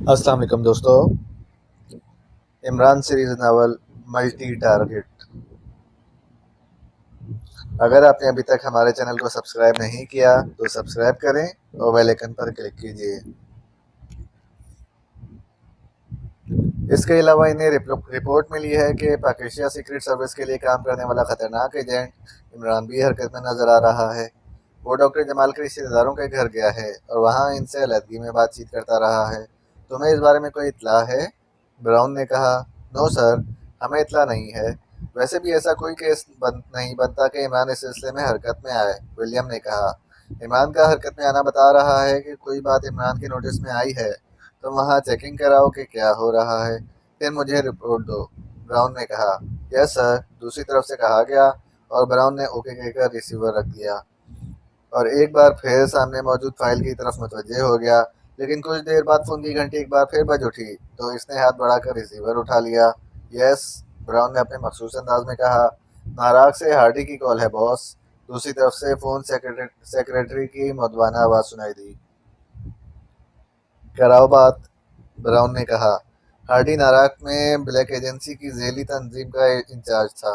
अस्सलाम वालेकुम दोस्तों। Imran series novel multi target. अगर आपने अभी तक हमारे चैनल को सब्सक्राइब नहीं किया तो सब्सक्राइब करें और बेल आइकन पर क्लिक कीजिए। इसके अलावा इन्हें रिपोर्ट मिली है कि पाकिस्तान सीक्रेट सर्विस के लिए काम करने वाला खतरनाक एजेंट इमरान भी हरकत में नजर आ रहा है। वो डॉक्टर जमाल के रिश्तेदारों के घर गया है और वहाँ इनसे अलहदगी में बातचीत करता रहा है। तुम्हें इस बारे में कोई इत्तला है? ब्राउन ने कहा, नो सर, हमें इत्तला नहीं है। वैसे भी ऐसा कोई केस नहीं बनता कि इमरान इस सिलसिले में हरकत में आए, विलियम ने कहा। इमरान का हरकत में आना बता रहा है कि कोई बात इमरान के नोटिस में आई है। तुम वहाँ चेकिंग कराओ कि क्या हो रहा है, फिर मुझे रिपोर्ट दो, ब्राउन ने कहा। यस सर, दूसरी तरफ से कहा गया और ब्राउन ने ओके कहकर रिसीवर रख दिया और एक बार फिर सामने मौजूद फाइल की तरफ मुतवज्जे हो गया। लेकिन कुछ देर बाद फोन की घंटी एक बार फिर बज उठी तो इसने हाथ बढ़ाकर रिसीवर उठा लिया। यस, ब्राउन ने अपने मखसूस अंदाज में कहा। नाराग से हार्डी की कॉल है बॉस। दूसरी तरफ से फोन सेक्रेटरी की मदवाना आवाज सुनाई दी। कराओ बात, ब्राउन ने कहा। हार्डी नाराक में ब्लैक एजेंसी की झेली तंजीम का इंचार्ज था।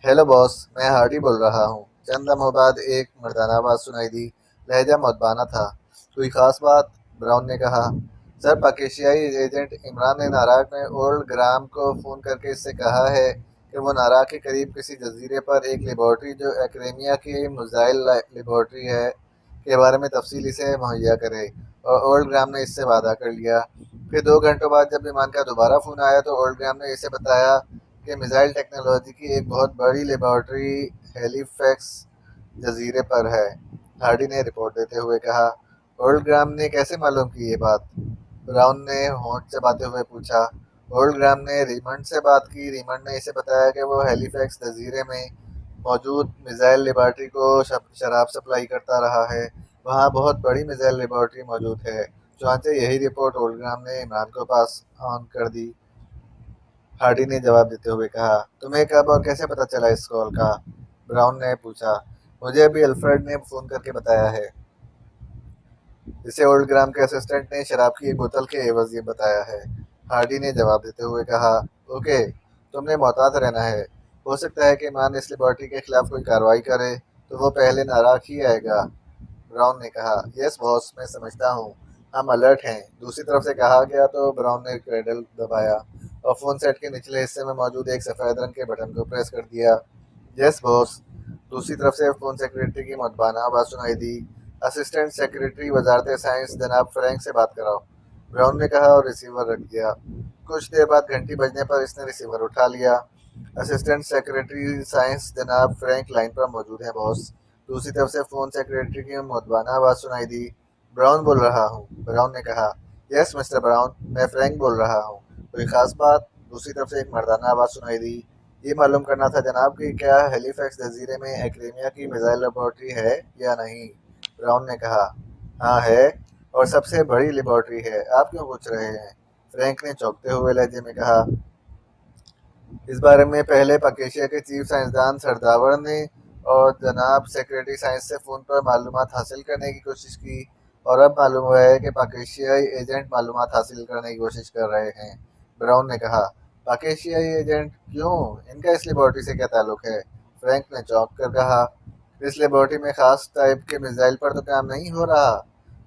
हेलो बॉस, मैं हार्डी बोल रहा हूँ। चंद लम्हों बाद एक मर्दाना आवाज सुनाई दी। लहजा मुतबाना था। कोई खास बात? ब्राउन ने कहा। सर, पाकिस्तानी एजेंट इमरान ने नाराक में ओल्ड ग्राम को फ़ोन करके इससे कहा है कि वो नाराक के करीब किसी जजीरे पर एक लेबॉर्ट्री जो एक्रेमिया की मिसाइल लेबॉर्ट्री है के बारे में तफसील इसे मुहैया करे, और ओल्ड ग्राम ने इससे वादा कर लिया। फिर 2 घंटों बाद जब इमरान का दोबारा फ़ोन आया तो ओल्ड ग्राम ने इसे बताया कि मिसाइल टेक्नोलॉजी की एक बहुत बड़ी लेबॉर्ट्री हेलीफैक्स जजीरे पर है। हार्डी ने रिपोर्ट देते हुए कहा। ओल्ड ग्राम ने कैसे मालूम की ये बात? ब्राउन ने होंठ चबाते हुए पूछा। ओल्ड ग्राम ने रीमंड से बात की। रीमंड ने इसे बताया कि वो हेलीफैक्स जजीरे में मौजूद मिसाइल लेबॉर्ट्री को शराब सप्लाई करता रहा है। वहाँ बहुत बड़ी मिसाइल लेबॉर्ट्री मौजूद है। चुनांचे यही रिपोर्ट ओल्ड ग्राम ने इमरान को पास ऑन कर दी। हार्डी ने जवाब देते हुए कहा। तुम्हें कब और कैसे पता चला इस कॉल का? ब्राउन ने पूछा। मुझे अभी अल्फ्रेड ने फ़ोन करके बताया है। इसे ओल्ड ग्राम के असिस्टेंट ने शराब की एक बोतल के एवज ये बताया है, हार्डी ने जवाब देते हुए कहा। ओके, तुमने मोहतात रहना है। हो सकता है कि मान इस लेबॉर्ट्री के खिलाफ कोई कार्रवाई करे तो वो पहले नाराज ही आएगा, ब्राउन ने कहा। यस बॉस, मैं समझता हूँ, हम अलर्ट हैं, दूसरी तरफ से कहा गया तो ब्राउन ने क्रेडल दबाया और फोन सेट के निचले हिस्से में मौजूद एक सफ़ेद रंग के बटन को प्रेस कर दिया। यस बॉस, दूसरी तरफ से फोन सेक्रेटरी की मुतबाना आवाज़ सुनाई दी। असिस्टेंट सेक्रेटरी वजारत साइंस जनाब फ्रैंक से बात कराओ, ब्राउन ने कहा और रिसीवर रख दिया। कुछ देर बाद घंटी बजने पर इसने रिसीवर उठा लिया। असिस्टेंट सेक्रेटरी साइंस जनाब फ्रैंक लाइन पर मौजूद है बॉस। दूसरी तरफ से फोन सेक्रेटरी की मुतबाना आवाज़ सुनाई दी। ब्राउन बोल रहा हूँ, ब्राउन ने कहा। यस मिस्टर ब्राउन, मैं फ्रैंक बोल रहा हूँ। कोई खास बात? दूसरी तरफ से एक मर्दाना आवाज़ सुनाई दी। ये मालूम करना था जनाब कि क्या हेलीफैक्स जजीरे में एक्रेमिया की मिसाइल लेबॉर्ट्री है या नहीं, ब्राउन ने कहा। हाँ है, और सबसे बड़ी लेबॉर्ट्री है। आप क्यों पूछ रहे हैं? फ्रैंक ने चौंकते हुए लहजे में कहा। इस बारे में पहले पाकेशिया के चीफ साइंसदान सरदावर ने और जनाब सेक्रेटरी साइंस से फ़ोन पर मालूमात हासिल करने की कोशिश की, और अब मालूम हुआ है कि पाकिस्तानी एजेंट मालूमात हासिल करने की कोशिश कर रहे हैं, ब्राउन ने कहा। पाकिस्तानी एजेंट क्यों? इनका इस लेबॉर्ट्री से क्या ताल्लुक है? फ्रैंक ने चौंक कर कहा। इस लेबॉर्ट्री में ख़ास टाइप के मिसाइल पर तो काम नहीं हो रहा,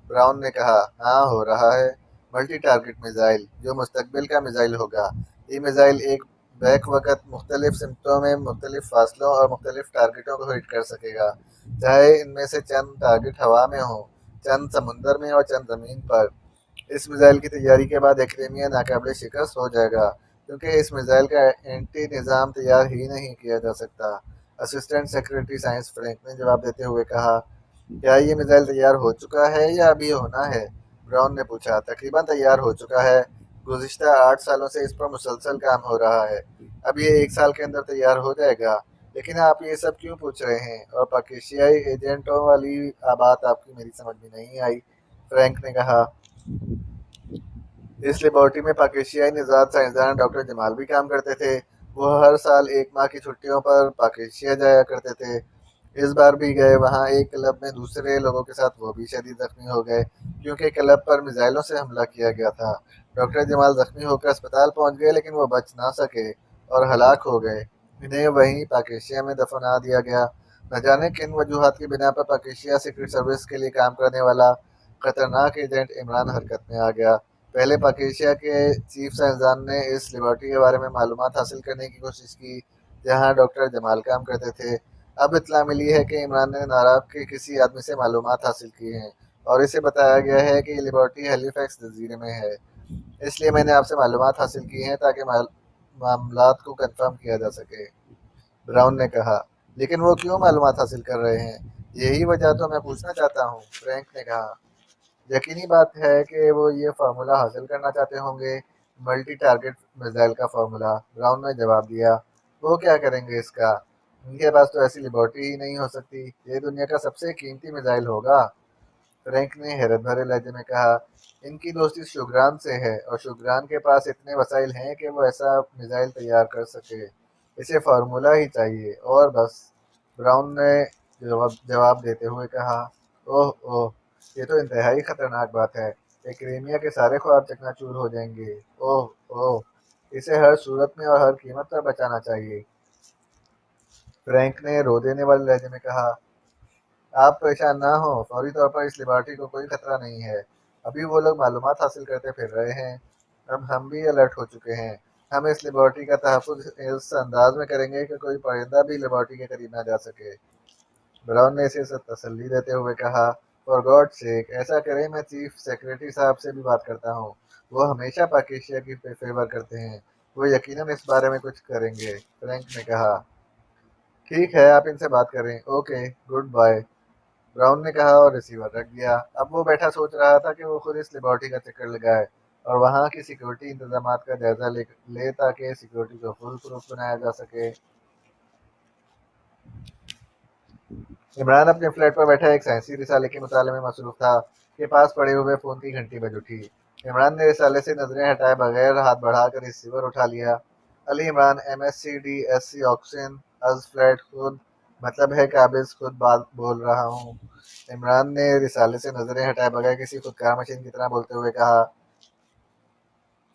ब्राउन ने कहा। हाँ हो रहा है, मल्टी टारगेट मिसाइल, जो मुस्तकबिल का मिसाइल होगा। ये मिसाइल एक बैक वक़्त मुख्तलिफ सिमतों में मुख्तलिफ फासलों और मुख्तलिफ टारगेटों को हिट कर सकेगा, चाहे इनमें से चंद टारगेट हवा में हों, चंद समुंदर में और चंद ज़मीन पर। इस मिसाइल की तैयारी के बाद एक्रेमिया नाकाबिल शिकस्त हो जाएगा, क्योंकि इस मिसाइल का एंटी निज़ाम तैयार ही नहीं किया जा सकता, असिस्टेंट सेक्रेटरी साइंस फ्रैंक ने जवाब देते हुए कहा। क्या ये मिसाइल तैयार हो चुका है या अभी होना है? ब्राउन ने पूछा। तकरीबन तैयार हो चुका है। गुज़िश्ता 8 सालों से इस पर मुसलसल काम हो रहा है। अब ये 1 साल के अंदर तैयार हो जाएगा। लेकिन आप ये सब क्यों पूछ रहे हैं? और पाकिस्तानी एजेंटों वाली बात आपकी मेरी समझ में नहीं आई, फ्रैंक ने कहा। इस लेबॉर्ट्री में पाकिस्तानी निजात साइंसदान डॉक्टर जमाल भी काम करते थे। वो हर साल 1 माह की छुट्टियों पर पाकिस्तान जाया करते थे। इस बार भी गए वहाँ एक क्लब में दूसरे लोगों के साथ वो भी शदीद जख्मी हो गए क्योंकि क्लब पर मिसाइलों से हमला किया गया था। डॉक्टर जमाल जख्मी होकर अस्पताल पहुंच गए लेकिन वो बच ना सके और हलाक हो गए। इन्हें वहीं पाकिस्तान में दफना दिया गया। न जाने किन वजूहात की बिना पर पाकिस्तान सीक्रेट सर्विस के लिए काम करने वाला खतरनाक एजेंट इमरान हरकत में आ गया। पहले पाकिस्तान के चीफ साइंसदान ने इस लिबर्टी के बारे में मालूमात हासिल करने की कोशिश की जहाँ डॉक्टर जमाल काम करते थे। अब इत्तला मिली है कि इमरान ने नाराब के किसी आदमी से मालूमात हासिल की हैं और इसे बताया गया है कि ये लिबर्टी हैलीफैक्स जजीरे में है। इसलिए मैंने आपसे मालूमात हासिल की हैं ताकि मामलात को कंफर्म किया जा सके। ब्राउन ने कहा। लेकिन वो क्यों मालूमात हासिल कर रहे हैं? यही वजह तो मैं पूछना चाहता हूँ, फ्रैंक ने कहा। यकीनी बात है कि वो ये फार्मूला हासिल करना चाहते होंगे, मल्टी टारगेट मिसाइल का फार्मूला, ब्राउन ने जवाब दिया। वो क्या करेंगे इसका? उनके पास तो ऐसी लिबर्टी ही नहीं हो सकती। ये दुनिया का सबसे कीमती मिसाइल होगा, फ्रैंक ने हैरत भरे लहजे में कहा। इनकी दोस्ती शुगरान से है और शुगरान के पास इतने वसाइल हैं कि वो ऐसा मिसाइल तैयार कर सके। इसे फार्मूला ही चाहिए और बस, ब्राउन ने जवाब देते हुए कहा। ओह ओह, ये तो इंतहाई खतरनाक बात है। एक क्रीमिया के सारे ख्वाब चकनाचूर हो जाएंगे। ओह ओह, इसे हर सूरत में और हर कीमत पर बचाना चाहिए, फ्रैंक ने रो देने वाले लहजे में कहा। आप परेशान ना हो, फौरी तौर पर इस लिबर्टी को कोई खतरा नहीं है। अभी वो लोग मालूमात हासिल करते फिर रहे हैं। अब हम भी अलर्ट हो चुके हैं। हम इस लिबर्टी का तहफ़्फ़ुज़ इस अंदाज में करेंगे कि कोई परिंदा भी लिबर्टी के करीब ना जा सके। ब्राउन ने इसे तसल्ली देते हुए कहा। फॉर गॉड सेक, ऐसा करें, मैं चीफ सेक्रेटरी साहब से भी बात करता हूँ। वो हमेशा पाकिस्तान की फेवर करते हैं। वो यकीनन इस बारे में कुछ करेंगे, फ्रैंक ने कहा। ठीक है, आप इनसे बात करें। ओके, गुड बाय, ब्राउन ने कहा और रिसीवर रख दिया। अब वो बैठा सोच रहा था कि वो खुद इस लिबर्टी का चक्कर लगाए और वहाँ की सिक्योरिटी इंतजाम का जायजा ले ताकि सिक्योरिटी को फुल प्रूफ बनाया जा सके। इमरान अपने फ्लैट पर बैठा एक साइंसी रिसाले के मुताले में मसरूफ था कि पास पड़े हुए फ़ोन की घंटी बज उठी। इमरान ने रिसाले से नजरें हटाए बगैर हाथ बढ़ाकर रिसीवर उठा लिया। Ali Imran, MSc, DSc Oxon, अज फ्लैट खुद, मतलब है काबिज, खुद बात बोल रहा हूँ। इमरान ने रिसाले से नजरें हटाए बगैर किसी खुदकार मशीन की तरह बोलते हुए कहा।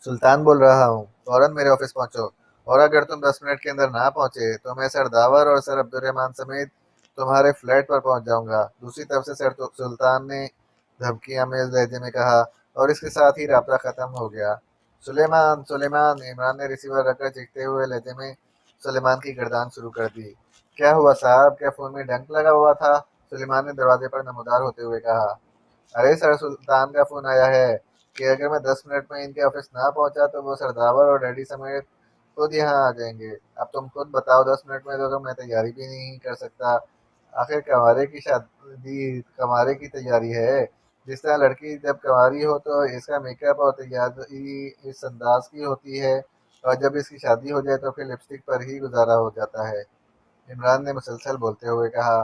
सुल्तान बोल रहा हूँ, फौरन मेरे ऑफिस पहुंचो, और अगर तुम 10 मिनट के अंदर ना पहुंचे तो मैं सर दावर और सर अब्दुलरहमान समेत तुम्हारे फ्लैट पर पहुंच जाऊंगा। दूसरी तरफ से सर सुल्तान ने धमकियां में लहजे में कहा और इसके साथ ही राब्ता खत्म हो गया। सुलेमान, सुलेमान, इमरान ने रिसीवर रखकर चीखते हुए लहजे में सुलेमान की गर्दान शुरू कर दी। क्या हुआ साहब, क्या फोन में डंक लगा हुआ था? सुलेमान ने दरवाजे पर नमूदार होते हुए कहा। अरे सर, सुल्तान का फोन आया है कि अगर मैं 10 मिनट में इनके ऑफिस ना पहुंचा तो वो सरदावर और डैडी समेत खुद यहाँ आ जाएंगे। अब तुम खुद बताओ, 10 मिनट में तो मैं तैयारी भी नहीं कर सकता। आखिर कमारे की शादी कमारे की तैयारी है। जिस तरह लड़की जब कमारी हो तो इसका मेकअप और तैयारी इस अंदाज की होती है, और जब इसकी शादी हो जाए तो फिर लिपस्टिक पर ही गुजारा हो जाता है, इमरान ने मुसलसल बोलते हुए कहा।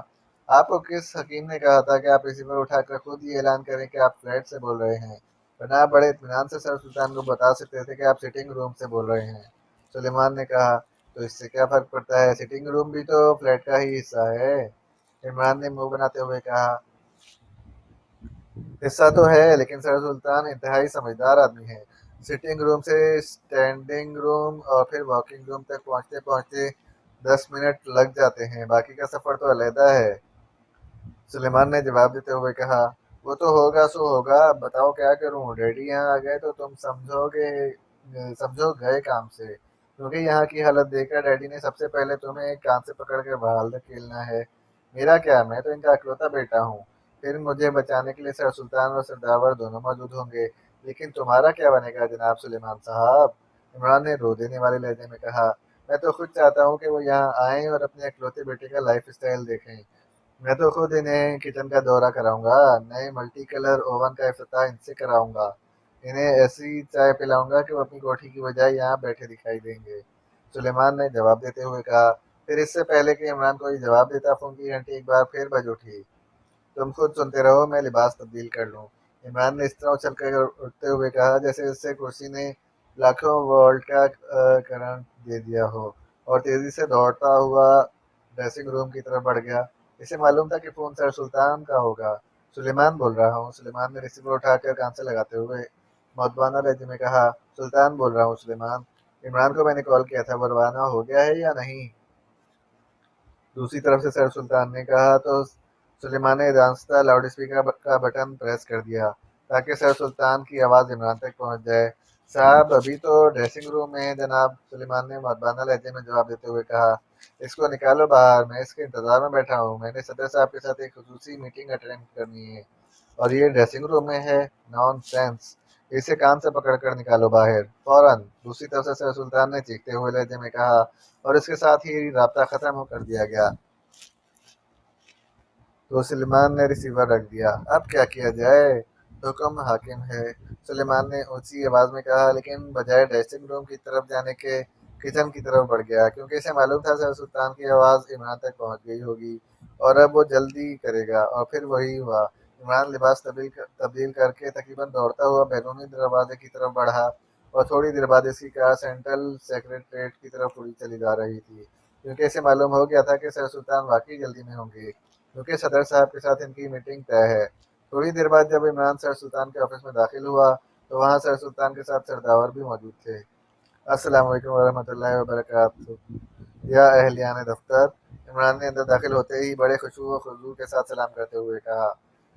आपको किस हकीम ने कहा था कि आप रिसीवर उठाकर खुद ये ऐलान करें कि आप फ्लैट से बोल रहे हैं? वरना आप बड़े इत्मीनान से सर सुल्तान को बता सकते थे कि आप सिटिंग रूम से बोल रहे हैं। सुलेमान ने कहा। तो इससे क्या फ़र्क पड़ता है, सिटिंग रूम भी तो फ्लैट का ही हिस्सा है, इमरान ने मुंह बनाते हुए कहा। हिस्सा तो है, लेकिन सर सुल्तान इंतहाई समझदार आदमी है। सिटिंग रूम से स्टैंडिंग रूम और फिर वॉकिंग रूम तक पहुंचते पहुंचते 10 मिनट लग जाते हैं। बाकी का सफ़र तो अलहदा है, सुलेमान ने जवाब देते हुए कहा। वो तो होगा सो होगा, अब बताओ क्या करूं? डैडी यहाँ आ गए तो तुम समझो गए काम से, क्योंकि यहाँ की हालत देखकर डैडी ने सबसे पहले तुम्हें एक कान से पकड़ कर बाहर धकेलना है। मेरा क्या, मैं तो इनका इकलौता बेटा हूँ। फिर मुझे बचाने के लिए सर सुल्तान और सरदावर दोनों मौजूद होंगे। लेकिन तुम्हारा क्या बनेगा जनाब सुलेमान साहब, इमरान ने रो देने वाले लहजे में कहा। मैं तो खुद चाहता हूँ कि वो यहाँ आएं और अपने इकलौते बेटे का लाइफ स्टाइल देखें। मैं तो खुद इन्हें किचन का दौरा कराऊंगा, नए मल्टी कलर ओवन का इफ्तिताह इनसे कराऊंगा। इन्हें ऐसी चाय पिलाऊंगा कि वो अपनी कोठी की बजाय यहाँ बैठे दिखाई देंगे, सुलेमान ने जवाब देते हुए कहा। फिर इससे पहले कि इमरान कोई जवाब देता, फोन की घंटी एक बार फिर बज उठी। तुम खुद सुनते रहो, मैं लिबास तब्दील कर लूँ, इमरान ने इस तरह उछल कर उठते हुए कहा जैसे उससे कुर्सी ने लाखों वोल्ट का करंट दे दिया हो, और तेजी से दौड़ता हुआ ड्रेसिंग रूम की तरफ बढ़ गया। इसे मालूम था कि फ़ोन सर सुल्तान का होगा। सुलेमान बोल रहा हूँ। सुलेमान ने रिसीवर उठाकर कान से लगाते हुए मौतबाना लहजे में कहा, सुल्तान बोल रहा हूँ सुलेमान। इमरान को मैंने कॉल किया था, वो रवाना हो गया है या नहीं? दूसरी तरफ से सर सुल्तान ने कहा तो सुलेमान ने दांस्ता लाउडस्पीकर का बटन प्रेस कर दिया ताकि सर सुल्तान की आवाज़ इमरान तक पहुंच जाए। साहब अभी तो ड्रेसिंग रूम में हैं जनाब, सुलेमान ने मदबाना लहजे में जवाब देते हुए कहा। इसको निकालो बाहर, मैं इसके इंतजार में बैठा हूँ। मैंने सदर साहब के साथ एक खुसूसी मीटिंग अटेंड करनी है और ये ड्रेसिंग रूम में है। नॉन सेंस, इसे कान से पकड़कर निकालो बाहर फौरन। दूसरी तरफ से सर सुल्तान ने चीखते हुए लहजे में कहा और इसके साथ ही राब्ता खत्म कर दिया गया। तो सुलेमान ने रिसीवर रख दिया। अब क्या किया जाए? हुक्म हाकिम है, सुलेमान ने ऊंची आवाज में कहा, लेकिन बजाय ड्रेसिंग रूम की तरफ जाने के किचन की तरफ बढ़ गया क्योंकि इसे मालूम था सर सुल्तान की आवाज़ इमरान तक पहुंच गई होगी और अब वो जल्दी करेगा। और फिर वही हुआ। इमरान लिबास तब्दील करके तकरीबन दौड़ता हुआ बैरूनी दरवाजे की तरफ बढ़ा और थोड़ी देर बाद इसकी कार सेंट्रल सेक्रेटरीट की तरफ उड़ी चली जा रही थी क्योंकि इसे मालूम हो गया था कि सर सुल्तान वाकई जल्दी में होंगे क्योंकि सदर साहब के साथ इनकी मीटिंग तय है। थोड़ी देर बाद जब इमरान सर सुल्तान के ऑफिस में दाखिल हुआ तो वहाँ सर सुल्तान के साथ सरदावर भी मौजूद थे। अस्सलाम वालेकुम वरहमतुल्लाहि वबरकातुहू। या अहलियान दफ्तर, इमरान ने अंदर दाखिल होते ही बड़े खुशू व खुजू के साथ सलाम करते हुए कहा।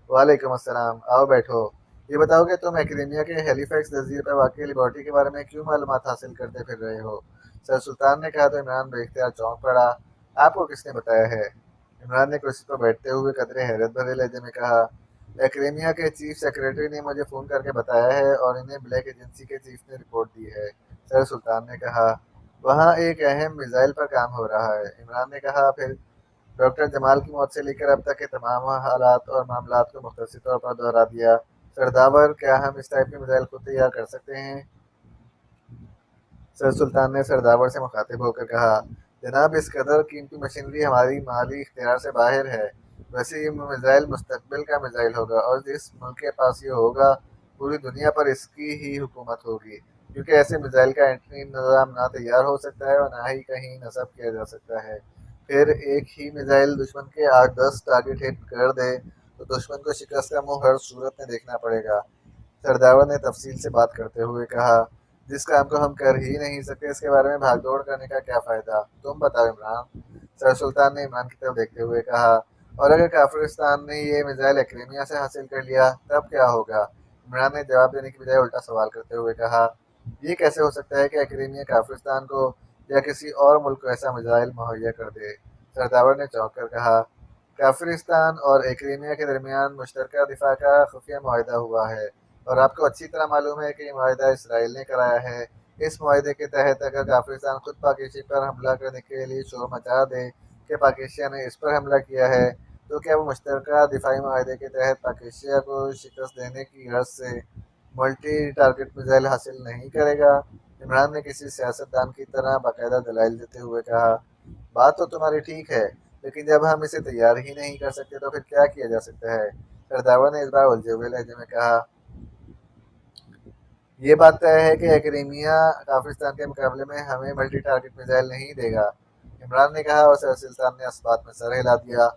वालेकुम अस्सलाम, आओ बैठो। ये बताओ कि तुम एकेडेमिया के हेलीफैक्स जजीरे पर वाक़ लिबर्टी के बारे में क्यों मालूमात हासिल करते फिर रहे हो? सर सुल्तान ने कहा तो इमरान बेख्तियार चौंक पड़ा। आपको किसने बताया है? इमरान ने कुर्सी पर बैठते हुए कदरे हैरत भरे लहजे में कहा, एकेडेमिया के चीफ सेक्रेटरी ने मुझे फ़ोन करके बताया है और इन्हें ब्लैक एजेंसी के चीफ ने रिपोर्ट दी है। सर सुल्तान ने कहा, वहाँ एक अहम मिसाइल पर काम हो रहा है। इमरान ने कहा, फिर डॉक्टर जमाल की मौत से लेकर अब तक के तमाम हालात और मामलात को मुख्तसर तौर पर दोहरा दिया। सरदावर, क्या हम इस टाइप के मिसाइल खुद तैयार कर सकते हैं? सर सुल्तान ने सरदावर से मुखातिब होकर कहा, जनाब इस कदर कीमती मशीनरी हमारी माली इख्तियार से बाहर है। वैसे ये मिसाइल मुस्तकबिल का मिसाइल होगा और जिस मुल्क के पास ये होगा पूरी दुनिया पर इसकी ही हुकूमत होगी क्योंकि ऐसे मिसाइल का एंटी निज़ाम ना तैयार हो सकता है और ना ही कहीं नस्ब किया जा सकता है। फिर एक ही मिसाइल दुश्मन के 8-10 टारगेट हिट कर दे तो दुश्मन को शिकस्त का मुंह हर सूरत में देखना पड़ेगा। सरदावर ने तफसील से बात करते हुए कहा, जिस काम को हम कर ही नहीं सकते इसके बारे में भागदौड़ करने का क्या फ़ायदा? तुम बताओ इमरान। सर सुल्तान ने इमरान की तरफ देखते हुए कहा, और अगर काफिरिस्तान ने ये मिसाइल क्रीमिया से हासिल कर लिया तब क्या होगा? इमरान ने जवाब देने की बजाय उल्टा सवाल करते हुए कहा, ये कैसे हो सकता है कि क्रीमिया काफिरिस्तान को या किसी और मुल्क को ऐसा मिसाइल मुहैया कर दे? सरदावर ने चौंक कर कहा, काफिरिस्तान और क्रीमिया के दरमियान मुश्तरका दिफा का खुफिया माहिदा हुआ है और आपको अच्छी तरह मालूम है कि ये माहिदा इसराइल ने कराया है। इस माहिदे के तहत अगर काफिरिस्तान खुद पाकिस्तान पर हमला करने के लिए शोर मचा दे कि पाकिस्तान ने इस पर हमला किया है तो क्या वो मुश्तरका दिफाई माहिदे के तहत पाकिस्तान को शिकस्त देने की गर्ज से मल्टी टारगेट मिसाइल हासिल नहीं करेगा? इमरान ने किसी सियासतदान की तरह बाकायदा दलाइल देते हुए कहा, बात तो तुम्हारी ठीक है, लेकिन जब हम इसे तैयार ही नहीं कर सकते तो फिर क्या किया जा सकता है? सरदावा ने इस बार उलझे हुए लहजे में कहा, ये बात तय है कि क्रीमिया पाकिस्तान के मुकाबले में हमें मल्टी टारगेट मिसाइल नहीं देगा। इमरान ने कहा और सर सुल्तान ने इस बात में सर हिला दिया।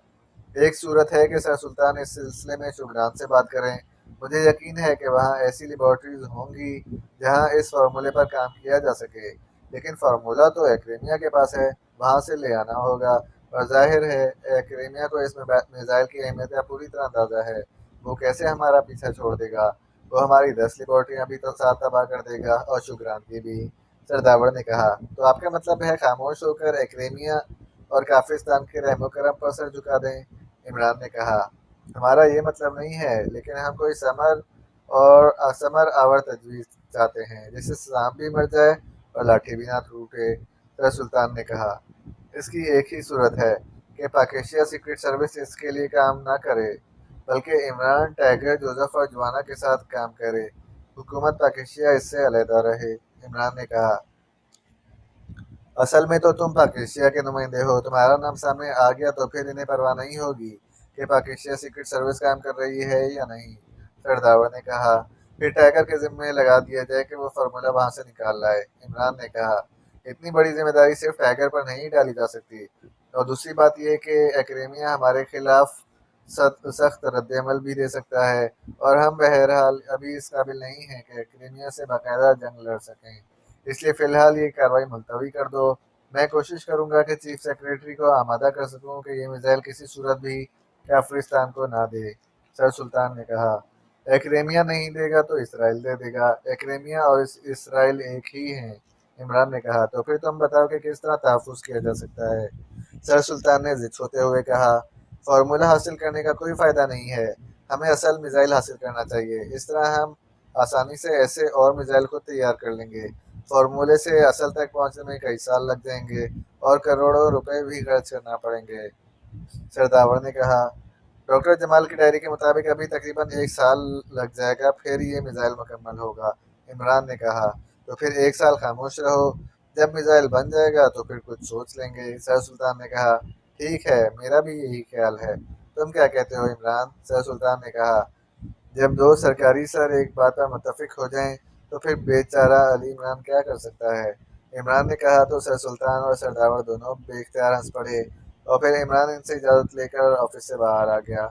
एक सूरत है कि सर सुल्तान इस सिलसिले में शुभरान से बात करें। मुझे यकीन है कि वहाँ ऐसी लेबॉर्ट्रीज होंगी जहाँ इस फार्मूले पर काम किया जा सके, लेकिन फार्मूला तो एक्रेमिया के पास है, वहाँ से ले आना होगा। और जाहिर है एक्रेमिया को इस मिसाइल की अहमियत का पूरी तरह अंदाज़ा है। वो कैसे हमारा पीछा छोड़ देगा? वो हमारी 10 लेबॉर्ट्रियाँ भी तो साथ तबाह कर देगा और शुक्रान की भी। सरदावर ने कहा, तो आपका मतलब है खामोश होकर एक्रेमिया और काफिस्तान के रहमो करम पर सर झुका दें? इमरान ने कहा, हमारा ये मतलब नहीं है, लेकिन हम कोई समर और असमर आवर तजवीज़ चाहते हैं जिससे सांप भी मर जाए और लाठी भी ना टूटे। सर सुल्तान ने कहा, इसकी एक ही सूरत है कि पाकिस्तान सीक्रेट सर्विस इसके लिए काम ना करे, बल्कि इमरान टाइगर जोसेफ और जवाना के साथ काम करे। हुकूमत पाकिस्तान इससे अलहदा रहे। इमरान ने कहा, असल में तो तुम पाकिस्तान के नुमाइंदे हो, तुम्हारा नाम सामने आ गया तो फिर इन्हें परवाह नहीं होगी कि पाकिस्तान सीक्रेट सर्विस काम कर रही है या नहीं। सरदावर ने कहा, फिर टाइगर के जिम्मे लगा दिया जाए कि वो फार्मूला वहाँ से निकाल लाए। इमरान ने कहा, इतनी बड़ी जिम्मेदारी सिर्फ टाइगर पर नहीं डाली जा सकती, اور دوسری بات یہ کہ ایکریمیا ہمارے خلاف سخت رد عمل بھی دے سکتا ہے، اور ہم بہرحال ابھی اس قابل نہیں ہیں کہ ایکریمیا سے باقاعدہ جنگ لڑ سکیں۔ اس لیے فی الحال یہ کارروائی ملتوی کر دو۔ میں کوشش کروں گا کہ چیف سیکریٹری کو آمادہ کر سکوں کہ یہ میزائل کسی صورت بھی کافرستان کو نہ دے۔ سر سلطان نے کہا، ایکریمیا نہیں دے گا تو اسرائیل دے دے گا۔ ایکریمیا اور اسرائیل ایک ہی ہیں، عمران نے کہا۔ تو پھر تم بتاؤ کہ کس طرح تحفظ کیا جا سکتا ہے؟ سر سلطان نے ضد ہوتے ہوئے کہا، فارمولہ حاصل کرنے کا کوئی فائدہ نہیں ہے، ہمیں اصل میزائل حاصل کرنا چاہیے۔ اس طرح ہم آسانی سے ایسے اور میزائل کو تیار کر لیں گے۔ فارمولے سے اصل تک پہنچنے میں کئی سال لگ جائیں گے اور کروڑوں روپے بھی خرچ کرنا پڑیں گے۔ سرداور نے کہا، ڈاکٹر جمال کی ڈائری کے مطابق ابھی تقریباً 1 سال لگ جائے گا، پھر یہ میزائل مکمل ہوگا۔ عمران نے کہا، تو پھر 1 سال خاموش رہو، جب میزائل بن جائے گا تو پھر کچھ سوچ لیں گے۔ سر سلطان نے کہا، ٹھیک ہے، میرا بھی یہی خیال ہے، تم کیا کہتے ہو عمران؟ سر سلطان نے کہا، جب دو سرکاری سر ایک بات پر متفق ہو جائیں تو پھر بیچارہ علی عمران کیا کر سکتا ہے؟ عمران نے کہا تو سر سلطان اور سرداور دونوں بے اختیار ہنس پڑے، اور پھر عمران ان سے اجازت لے کر آفس سے باہر آ گیا۔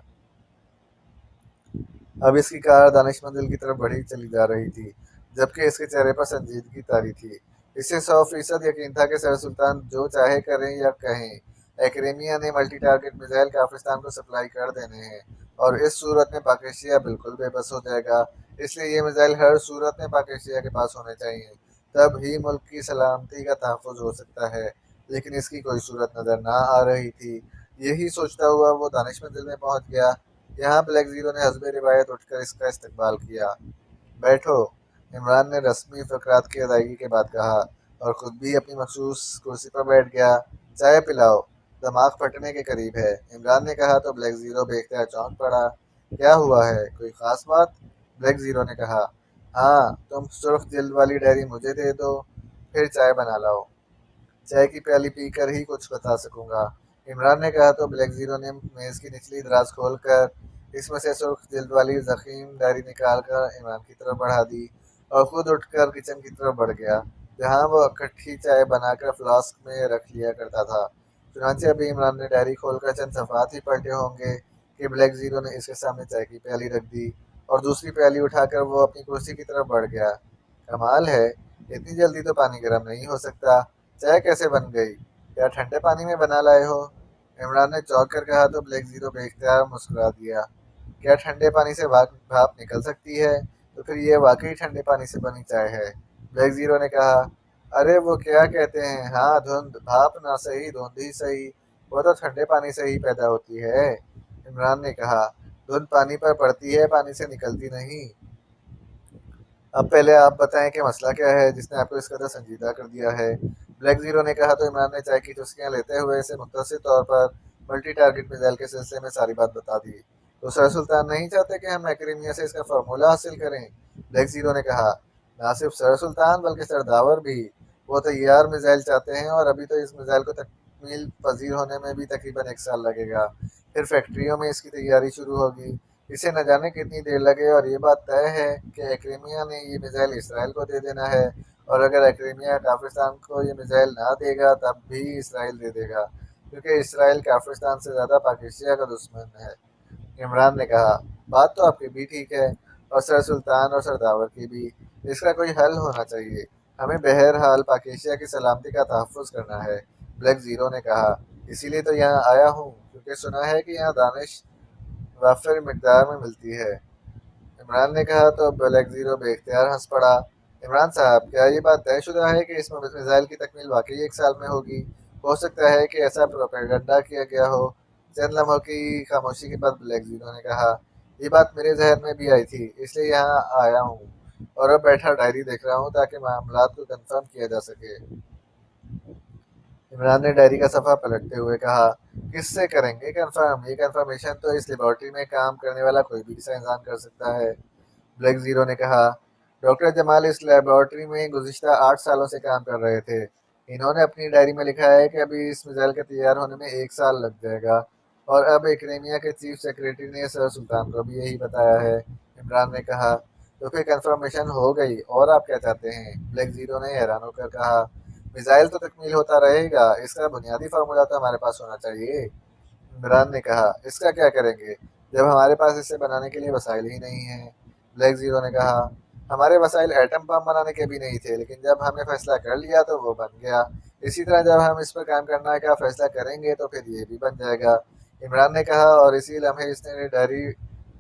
اب اس کی کار دانش مندل کی طرف بڑھی چلی جا رہی تھی، جبکہ اس کے چہرے پر سنجیدگی طاری تھی۔ اسے 100% یقین تھا کہ سر سلطان جو چاہے کریں یا کہیں، ایکریمیا نے ملٹی ٹارگٹ میزائل کافرستان کو سپلائی کر دینے ہیں، اور اس صورت میں پاکیشیا بالکل بے بس ہو جائے گا۔ اس لیے یہ میزائل ہر صورت میں پاکیشیا کے پاس ہونے چاہیے، تب ہی ملک کی سلامتی کا تحفظ ہو سکتا ہے۔ لیکن اس کی کوئی صورت نظر نہ آ رہی تھی۔ یہی سوچتا ہوا وہ دانش مندل میں پہنچ گیا۔ یہاں بلیک زیرو نے حسب روایت اٹھ کر اس کا استقبال کیا۔ بیٹھو، عمران نے رسمی فقرات کی ادائیگی کے بعد کہا، اور خود بھی اپنی مخصوص کرسی پر بیٹھ گیا۔ چائے پلاؤ، دماغ پھٹنے کے قریب ہے، عمران نے کہا تو بلیک زیرو بے اختیار چونک پڑا۔ کیا ہوا ہے، کوئی خاص بات؟ بلیک زیرو نے کہا، ہاں، تم سرخ جلد والی ڈائری مجھے دے دو، پھر چائے بنا لاؤ، چائے کی پیالی پی کر ہی کچھ بتا سکوں گا۔ عمران نے کہا تو بلیک زیرو نے میز کی نچلی دراز کھول کر اس میں سے سرخ جلد والی ضخیم ڈائری نکال کر عمران کی طرف بڑھا دی، اور خود اٹھ کر کچن کی طرف بڑھ گیا، جہاں وہ اکٹھی چائے بنا کر فلاسک میں رکھ لیا کرتا تھا۔ چنانچہ ابھی عمران نے ڈائری کھول کر چند صفحات ہی پلٹے ہوں گے کہ بلیک زیرو نے اس کے سامنے چائے کی پیالی رکھ دی، اور دوسری پیالی اٹھا کر وہ اپنی کرسی کی طرف بڑھ گیا۔ کمال ہے، اتنی جلدی تو پانی گرم نہیں ہو سکتا، چائے کیسے بن گئی؟ کیا ٹھنڈے پانی میں بنا لائے ہو؟ عمران نے چونک کر کہا تو بلیک زیرو بے اختیار مسکرا دیا۔ کیا ٹھنڈے پانی سے بھاپ نکل سکتی ہے؟ تو پھر یہ واقعی ٹھنڈے پانی سے بنی چائے ہے، بلیک زیرو نے کہا۔ ارے وہ کیا کہتے ہیں، ہاں دھند، بھاپ نہ صحیح، دھند ہی صحیح، وہ تو ٹھنڈے پانی سے ہی پیدا ہوتی ہے، عمران نے کہا۔ دھند پانی پر پڑتی ہے، پانی سے نکلتی نہیں۔ اب پہلے آپ بتائیں کہ مسئلہ کیا ہے جس نے آپ کو اس قدر سنجیدہ کر دیا ہے؟ بلیک زیرو نے کہا تو عمران نے چائے کی چسکیاں لیتے ہوئے اسے مختصر طور پر ملٹی ٹارگٹ میزائل کے سلسلے میں ساری بات بتا دی۔ تو سر سلطان نہیں چاہتے کہ ہم ایکریمیا سے اس کا فارمولہ حاصل کریں؟ بلیک زیرو نے کہا، نہ صرف سر سلطان بلکہ سرداور بھی، وہ تیار میزائل چاہتے ہیں، اور ابھی تو اس میزائل کو تکمیل پذیر ہونے میں بھی تقریباً 1 سال لگے گا، پھر فیکٹریوں میں اس کی تیاری شروع ہوگی، اسے نہ جانے کتنی دیر لگے، اور یہ بات طے ہے کہ ایکریمیا نے یہ میزائل اسرائیل کو دے دینا ہے، اور اگر ایکریمیا کافرستان کو یہ میزائل نہ دے گا تب بھی اسرائیل دے دے گا، کیونکہ اسرائیل کافرستان سے زیادہ پاکیشیا کا دشمن ہے۔ عمران نے کہا، بات تو آپ کی بھی ٹھیک ہے، اور سر سلطان اور سرداور کی بھی، اس کا کوئی حل ہونا چاہیے، ہمیں بہرحال پاکیشیا کی سلامتی کا تحفظ کرنا ہے، بلیک زیرو نے کہا۔ اسی لیے تو یہاں آیا ہوں، کیونکہ سنا ہے کہ یہاں دانش وافر مقدار میں ملتی ہے، عمران نے کہا تو بلیک زیرو بے اختیار ہنس پڑا۔ عمران صاحب، کیا یہ بات طے شدہ ہے کہ اس میزائل کی تکمیل واقعی 1 سال میں ہوگی؟ ہو سکتا ہے کہ ایسا پروپیگنڈا کیا گیا ہو۔ چند لمحوں کی خاموشی کے بعد بلیک زیرو نے کہا، یہ بات میرے ذہن میں بھی آئی تھی، اس لیے یہاں آیا ہوں، اور اب بیٹھا ڈائری دیکھ رہا ہوں تاکہ معاملات کو کنفرم کیا جا سکے۔ عمران نے ڈائری کا صفحہ پلٹتے ہوئے کہا، کس سے کریں گے کنفرم؟ یہ کنفرمیشن تو اس لیبارٹری میں کام کرنے والا کوئی بھی سائنسدان کر سکتا ہے، بلیک زیرو نے کہا۔ ڈاکٹر جمال اس لیبارٹری میں گزشتہ 8 سالوں سے کام کر رہے تھے، انہوں نے اپنی ڈائری میں لکھا ہے کہ ابھی اس میزائل کے تیار ہونے میں 1 سال لگ جائے گا، اور اب ایکریمیا کے چیف سیکریٹری نے سر سلطان کو بھی یہی بتایا ہے، عمران نے کہا۔ تو پھر کنفرمیشن ہو گئی، اور آپ کیا چاہتے ہیں؟ بلیک زیرو نے حیران ہو کر کہا۔ मिसाइल तो तकमील होता रहेगा, इसका बुनियादी फार्मूला तो हमारे पास होना चाहिए। इमरान ने कहा, इसका क्या करेंगे जब हमारे पास इसे बनाने के लिए वसाइल ही नहीं है? ब्लैक जीरो ने कहा, हमारे वसाइल एटम बम बनाने के भी नहीं थे, लेकिन जब हमने फैसला कर लिया तो वो बन गया। इसी तरह जब हम इस पर काम करना का फैसला करेंगे तो फिर ये भी बन जाएगा। इमरान ने कहा, और इसी लम्हे इसने डायरी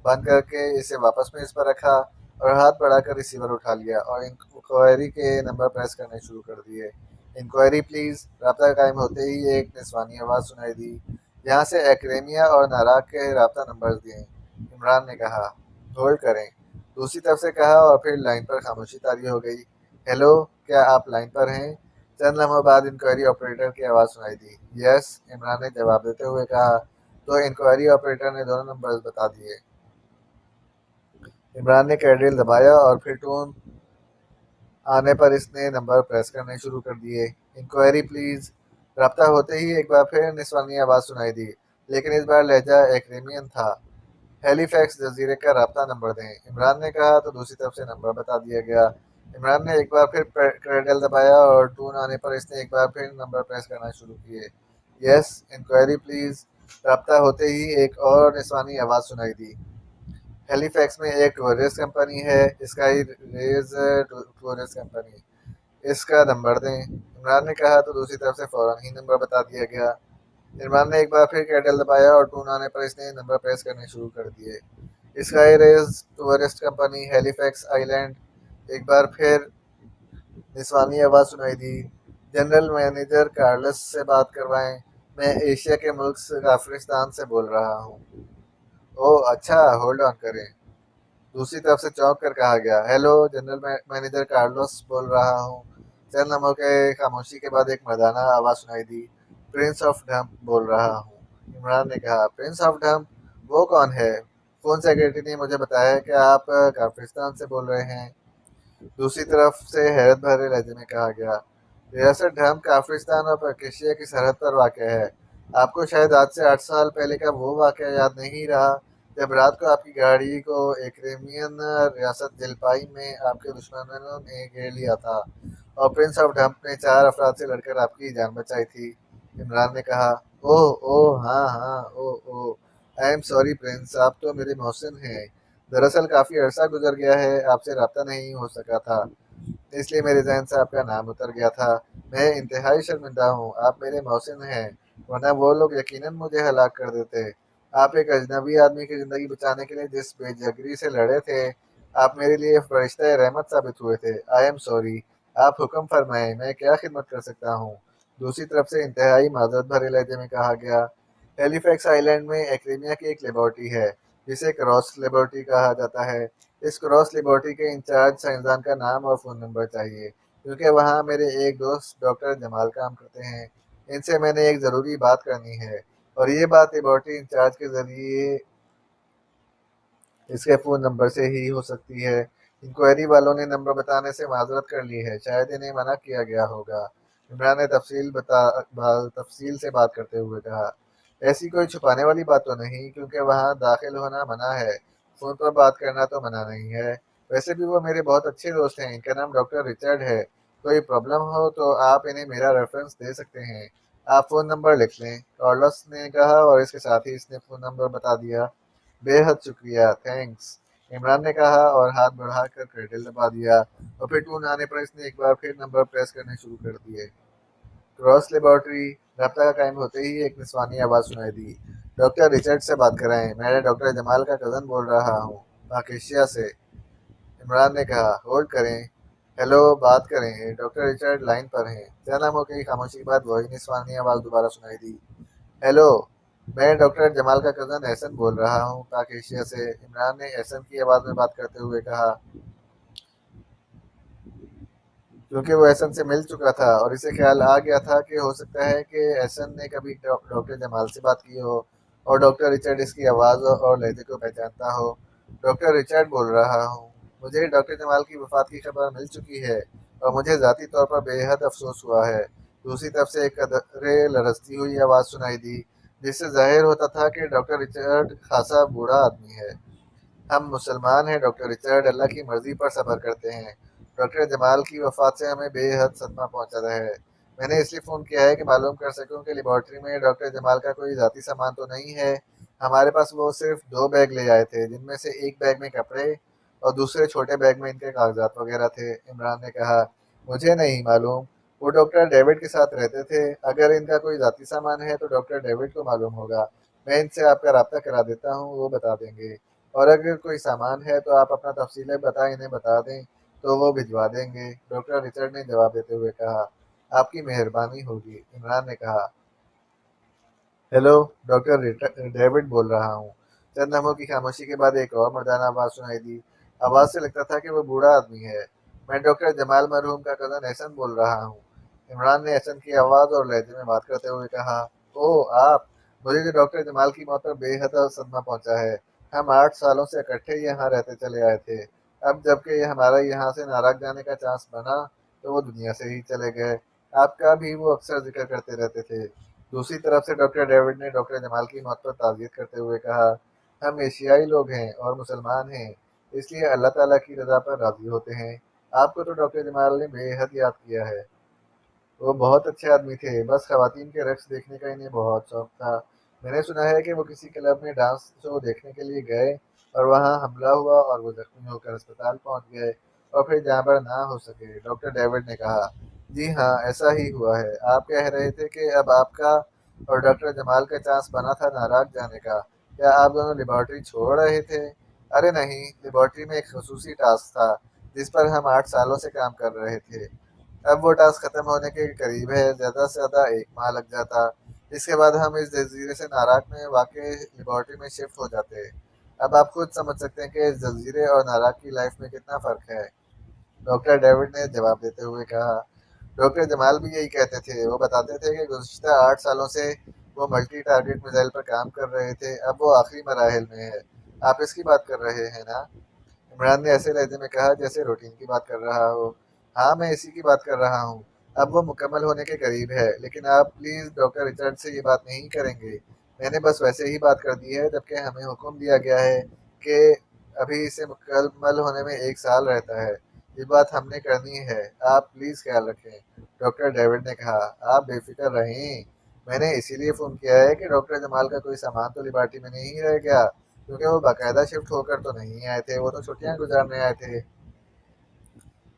बंद करके इसे वापस मेज पर रखा और हाथ बढ़ाकर रिसीवर उठा लिया और इंक्वायरी के नंबर प्रेस करने शुरू कर दिए। Enquiry please. राब्ता कायम होते ही एक निस्वानी आवाज़ सुनाई दी, यहाँ से एक्रेमिया और नाराग के राब्ता नंबर दिए। इमरान ने कहा, होल्ड करें। दूसरी तरफ से कहा और फिर लाइन पर खामोशी तारी हो गई। हेलो, क्या आप लाइन पर हैं? चंद लम्हों बाद इंक्वायरी ऑपरेटर की आवाज़ सुनाई दी। यस, इमरान ने जवाब देते हुए कहा। तो इंक्वायरी ऑपरेटर ने दोनों नंबर बता दिए। इमरान ने कैंडल दबाया और फिर टोन आने पर इसने नंबर प्रेस करने शुरू कर दिए। Enquiry please. राब्ता होते ही एक बार फिर निस्वानी आवाज़ सुनाई दी, लेकिन इस बार लहजा एक्रेमियन था। हैलीफैक्स जजीरे का राब्ता नंबर दें। इमरान ने कहा तो दूसरी तरफ से नंबर बता दिया गया। इमरान ने एक बार फिर क्रेडल दबाया और टून आने पर इसने एक बार फिर नंबर प्रेस करना शुरू किए। Yes, enquiry please. राब्ता होते ही एक और निस्वानी आवाज़ सुनाई दी। हैलीफैक्स में एक टूरिस्ट कंपनी है, स्काई रेज टूरिस्ट कंपनी, इसका नंबर दें। इमरान ने कहा तो दूसरी तरफ से फौरन ही नंबर बता दिया गया। इमरान ने एक बार फिर कैंडल दबाया और टून आने पर इसने नंबर प्रेस करने शुरू कर दिए। Sky rays tourist company, Halifax island. एक बार फिर निस्वानी आवाज़ सुनाई दी। जनरल मैनेजर कार्लस से बात करवाएं। मैं एशिया के मुल्क अफगानिस्तान से बोल रहा हूँ। ओह अच्छा, होल्ड ऑन करें। दूसरी तरफ से चौंक कर कहा गया, हेलो, जनरल मैनेजर कार्लोस बोल रहा हूँ। चंद लम्हों के खामोशी के बाद एक मर्दाना आवाज़ सुनाई दी, प्रिंस ऑफ डम्प बोल रहा हूँ। इमरान ने कहा, प्रिंस ऑफ डम्प? वो कौन है? फ़ोन सेक्रेटरी ने मुझे बताया कि आप काफिस्तान से बोल रहे हैं। दूसरी तरफ से हैरत भरे लहजे में कहा गया, रियासत डम्प काफिस्तान और पकीशिया की सरहद पर वाक़ है। आपको शायद आज से 8 साल पहले का वो वाक़या याद नहीं रहा जब रात को आपकी गाड़ी को एक्रेमियन रियासत जलपाई में आपके दुश्मनों ने घेर लिया था और प्रिंस ऑफ डम्प ने 4 अफराद से लड़कर आपकी जान बचाई थी। इमरान ने कहा, ओह ओह, हाँ हाँ, ओह ओह, आई एम सॉरी प्रिंस, आप तो मेरे मोहसिन हैं। दरअसल काफ़ी अरसा गुजर गया है, आपसे रब्ता नहीं हो सका था, इसलिए मेरे जहन से आपका नाम उतर गया था। मैं इंतहाई शर्मिंदा हूँ, आप मेरे मोहसिन हैं, वरना वो लोग यकीनन मुझे हलाक कर देते। आप एक अजनबी आदमी की ज़िंदगी बचाने के लिए जिस बेजगरी से लड़े थे, आप मेरे लिए फरिश्ता रहमत साबित हुए थे। I am sorry. आप हुक्म फरमाएं, मैं क्या खिदमत कर सकता हूँ? दूसरी तरफ से इंतहाई माजरत भरे लहजे में कहा गया, हेलीफैक्स आइलैंड में एक्रेमिया की एक लेबॉर्ट्री है जिसे क्रॉस लेबॉर्ट्री कहा जाता है। इस क्रॉस लेबॉर्ट्री के इंचार्ज साइंसदान का नाम और फ़ोन नंबर चाहिए, क्योंकि वहाँ मेरे एक दोस्त डॉक्टर जमाल काम करते हैं। इनसे मैंने एक ज़रूरी बात करनी है और ये बात लेबॉर्ट्री इंचार्ज के ज़रिए इसके फ़ोन नंबर से ही हो सकती है। इंक्वायरी वालों ने नंबर बताने से माजरत कर ली है, शायद इन्हें मना किया गया होगा। इमरान ने तफसील से बात करते हुए कहा, ऐसी कोई छुपाने वाली बात तो नहीं, क्योंकि वहाँ दाखिल होना मना है, फ़ोन पर बात करना तो मना नहीं है। वैसे भी वो मेरे बहुत अच्छे दोस्त हैं, इनका नाम डॉक्टर रिचर्ड है। कोई प्रॉब्लम हो तो आप इन्हें मेरा रेफरेंस दे सकते हैं। आप फ़ोन नंबर लिख लें, कार्लोस ने कहा और इसके साथ ही इसने फ़ोन नंबर बता दिया। बेहद शुक्रिया, थैंक्स, इमरान ने कहा और हाथ बढ़ाकर क्रेडिल दबा दिया और फिर टून आने पर इसने एक बार फिर नंबर प्रेस करने शुरू कर दिए। Cross laboratory. रब्ता का कायम होते ही एक निस्वानी आवाज़ सुनाई दी, डॉक्टर रिचर्ड से बात कराएं, मैं डॉक्टर जमाल का कज़न बोल रहा हूँ, पाकिस्तान से। इमरान ने कहा, होल्ड करें। हेलो, बात करें, डॉक्टर रिचर्ड लाइन पर हैं। चंद लम्हों की खामोशी के बाद वही निस्वानी आवाज़ दोबारा सुनाई दी, हेलो, मैं डॉक्टर जमाल का कज़न एहसन बोल रहा हूँ, पाक एशिया से। इमरान ने एहसन की आवाज़ में बात करते हुए कहा, क्योंकि वो एहसन से मिल चुका था और इसे ख्याल आ गया था कि हो सकता है कि एहसन ने कभी डॉक्टर जमाल से बात की हो और डॉक्टर रिचर्ड इसकी आवाज़ और लहजे को पहचानता हो। डॉक्टर रिचर्ड बोल रहा हूँ, मुझे डॉक्टर जमाल की वफ़ात की खबर मिल चुकी है और मुझे ज़ाती तौर पर बेहद अफसोस हुआ है। दूसरी तरफ से एक कदरे लरजती हुई आवाज़ सुनाई दी, जिससे ज़ाहिर होता था कि डॉक्टर रिचर्ड खासा बूढ़ा आदमी है। हम मुसलमान हैं डॉक्टर रिचर्ड, अल्लाह की मर्ज़ी पर सब्र करते हैं। डॉक्टर जमाल की वफ़ात से हमें बेहद सदमा पहुंचा है। میں نے اس لیے فون کیا ہے کہ معلوم کر سکوں کہ لیبارٹری میں ڈاکٹر جمال کا کوئی ذاتی سامان تو نہیں ہے۔ ہمارے پاس وہ صرف 2 بیگ لے آئے تھے، جن میں سے ایک بیگ میں کپڑے اور دوسرے چھوٹے بیگ میں ان کے کاغذات وغیرہ تھے۔ عمران نے کہا، مجھے نہیں معلوم، وہ ڈاکٹر ڈیوڈ کے ساتھ رہتے تھے۔ اگر ان کا کوئی ذاتی سامان ہے تو ڈاکٹر ڈیوڈ کو معلوم ہوگا۔ میں ان سے آپ کا رابطہ کرا دیتا ہوں، وہ بتا دیں گے۔ اور اگر کوئی سامان ہے تو آپ اپنا تفصیلیں انہیں بتا دیں تو وہ بھجوا دیں گے۔ ڈاکٹر رچرڈ نے جواب دیتے ہوئے کہا، آپ کی مہربانی ہوگی۔ عمران نے کہا، ہیلو، ڈاکٹر ڈیوڈ بول رہا ہوں۔ چند لمحوں کی خاموشی کے بعد ایک اور مردانہ آواز سنائی دی۔ آواز سے لگتا تھا کہ وہ بوڑھا آدمی ہے۔ میں ڈاکٹر جمال مرحوم کا کزن احسن بول رہا ہوں۔ عمران نے احسن کی آواز اور لہجے میں بات کرتے ہوئے کہا، آپ! مجھے جو ڈاکٹر جمال کی موت پر بے حد صدمہ پہنچا ہے۔ ہم 8 سالوں سے اکٹھے یہاں رہتے چلے آئے تھے۔ اب جب کہ یہ ہمارا یہاں سے ناراض جانے کا چانس بنا تو وہ دنیا سے ہی چلے گئے۔ آپ کا بھی وہ اکثر ذکر کرتے رہتے تھے۔ دوسری طرف سے ڈاکٹر ڈیوڈ نے ڈاکٹر جمال کی موت پر تعزیت کرتے ہوئے کہا، ہم ایشیائی لوگ ہیں اور مسلمان ہیں، اس لیے اللہ تعالیٰ کی رضا پر راضی ہوتے ہیں۔ آپ کو تو ڈاکٹر جمال نے بے حد یاد کیا ہے۔ وہ بہت اچھے آدمی تھے، بس خواتین کے رقص دیکھنے کا انہیں بہت شوق تھا۔ میں نے سنا ہے کہ وہ کسی کلب میں ڈانس شو دیکھنے کے لیے گئے اور وہاں حملہ ہوا اور وہ زخمی ہو کر اسپتال پہنچ گئے اور پھر جاں بر نہ ہو سکے۔ ڈاکٹر ڈیوڈ نے کہا، جی ہاں، ایسا ہی ہوا ہے۔ آپ کہہ رہے تھے کہ اب آپ کا اور ڈاکٹر جمال کا چانس بنا تھا ناراض جانے کا۔ کیا آپ دونوں لیبارٹری چھوڑ رہے تھے؟ ارے نہیں، لیبارٹری میں ایک خصوصی ٹاسک تھا جس پر ہم 8 سالوں سے کام کر رہے تھے۔ اب وہ ٹاسک ختم ہونے کے قریب ہے، زیادہ سے زیادہ 1 ماہ لگ جاتا۔ اس کے بعد ہم اس جزیرے سے ناراک میں واقع لیبارٹری میں شفٹ ہو جاتے۔ اب آپ خود سمجھ سکتے ہیں کہ اس جزیرے اور ناراک کی لائف میں کتنا فرق ہے۔ ڈاکٹر ڈیوڈ نے جواب دیتے ہوئے کہا، ڈاکٹر جمال بھی یہی کہتے تھے۔ وہ بتاتے تھے کہ گزشتہ 8 سالوں سے وہ ملٹی ٹارگٹ میزائل پر کام کر رہے تھے، اب وہ آخری مراحل میں ہے۔ آپ اس کی بات کر رہے ہیں نا؟ عمران نے ایسے لہجے میں کہا جیسے روٹین کی بات کر رہا ہو۔ ہاں، میں اسی کی بات کر رہا ہوں۔ اب وہ مکمل ہونے کے قریب ہے، لیکن آپ پلیز ڈاکٹر رچرڈ سے یہ بات نہیں کریں گے۔ میں نے بس ویسے ہی بات کر دی ہے، جبکہ ہمیں حکم دیا گیا ہے کہ ابھی اسے مکمل ہونے میں 1 سال رہتا ہے۔ یہ بات ہم نے کرنی ہے، آپ پلیز خیال رکھیں۔ ڈاکٹر ڈیوڈ نے کہا، آپ بے فکر رہیں۔ میں نے اسی لیے فون کیا ہے کہ ڈاکٹر جمال کا کوئی سامان تو لیبارٹری میں نہیں رہ گیا، کیونکہ وہ باقاعدہ شفٹ ہو کر تو نہیں آئے تھے، وہ تو چھٹیاں گزارنے آئے تھے۔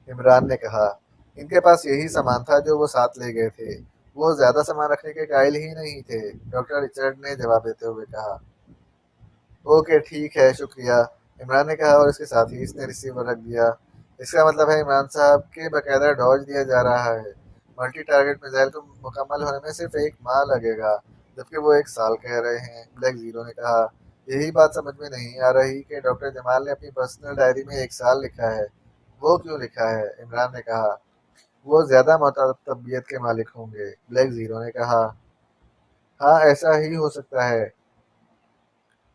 عمران نے کہا، ان کے پاس یہی سامان تھا جو وہ ساتھ لے گئے تھے، وہ زیادہ سامان رکھنے کے قائل ہی نہیں تھے۔ ڈاکٹر رچرڈ نے جواب دیتے ہوئے کہا، اوکے ٹھیک ہے، شکریہ۔ عمران نے کہا اور اس کے ساتھ ہی اس نے ریسیور رکھ دیا۔ اس کا مطلب ہے عمران صاحب کہ باقاعدہ ڈاج دیا جا رہا ہے۔ ملٹی ٹارگٹ میزائل کو مکمل ہونے میں صرف 1 ماہ لگے گا، جبکہ وہ 1 سال کہہ رہے ہیں۔ بلیک زیرو نے کہا، یہی بات سمجھ میں نہیں آ رہی کہ ڈاکٹر جمال نے اپنی پرسنل ڈائری میں 1 سال لکھا ہے، وہ کیوں لکھا ہے؟ عمران نے کہا، وہ زیادہ معتاد طبیعت کے مالک ہوں گے۔ بلیک زیرو نے کہا، ہاں ایسا ہی ہو سکتا ہے،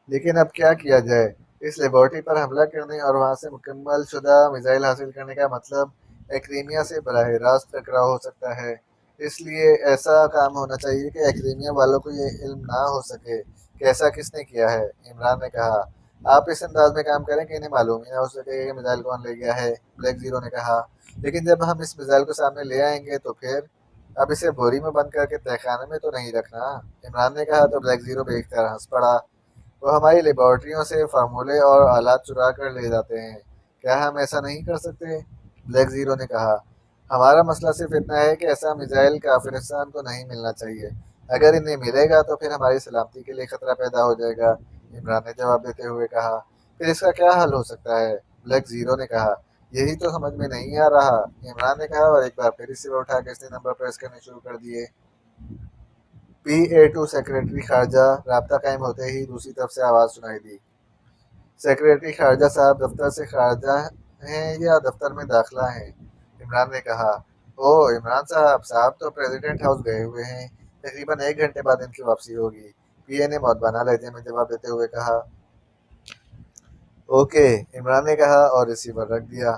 لیکن اب کیا کیا جائے؟ اس لیبارٹری پر حملہ کرنے اور وہاں سے مکمل شدہ میزائل حاصل کرنے کا مطلب ایکریمیا سے براہ راست ٹکراؤ ہو سکتا ہے۔ اس لیے ایسا کام ہونا چاہیے کہ ایکریمیا والوں کو یہ علم نہ ہو سکے کہ ایسا کس نے کیا ہے۔ عمران نے کہا، آپ اس انداز میں کام کریں کہ انہیں معلوم ہی نہ ہو سکے کہ میزائل کون لے گیا ہے۔ بلیک زیرو نے کہا، لیکن جب ہم اس میزائل کو سامنے لے آئیں گے تو پھر؟ اب اسے بوری میں بند کر کے تہہ خانے میں تو نہیں رکھنا؟ عمران نے کہا تو بلیک زیرو بے اختیار ہنس پڑا۔ وہ ہماری لیبارٹریوں سے فارمولے اور آلات چرا کر لے جاتے ہیں، کیا ہم ایسا نہیں کر سکتے؟ بلیک زیرو نے کہا، ہمارا مسئلہ صرف اتنا ہے کہ ایسا میزائل کافرستان کو نہیں ملنا چاہیے۔ اگر انہیں ملے گا تو پھر ہماری سلامتی کے لیے خطرہ پیدا ہو جائے گا۔ عمران نے جواب دیتے ہوئے کہا، پھر اس کا کیا حل ہو سکتا ہے؟ بلیک زیرو نے کہا، یہی تو سمجھ میں نہیں آ رہا۔ عمران نے کہا اور ایک بار پھر ریسیور اٹھا کے اس نے نمبر پریس کرنے شروع کر دیے۔ PA2 سیکریٹری خارجہ۔ رابطہ قائم ہوتے ہی دوسری طرف سے آواز سنائی دی، سیکریٹری خارجہ صاحب دفتر سے خارجہ ہیں یا دفتر میں داخلہ ہیں؟ عمران نے کہا، عمران صاحب تو پریزیڈنٹ ہاؤس گئے ہوئے ہیں، تقریباً 1 گھنٹے بعد ان کی واپسی ہوگی۔ PA نے مؤدبانہ لہجے میں جواب دیتے ہوئے کہا، اوکے۔ عمران نے کہا اور ریسیور رکھ دیا۔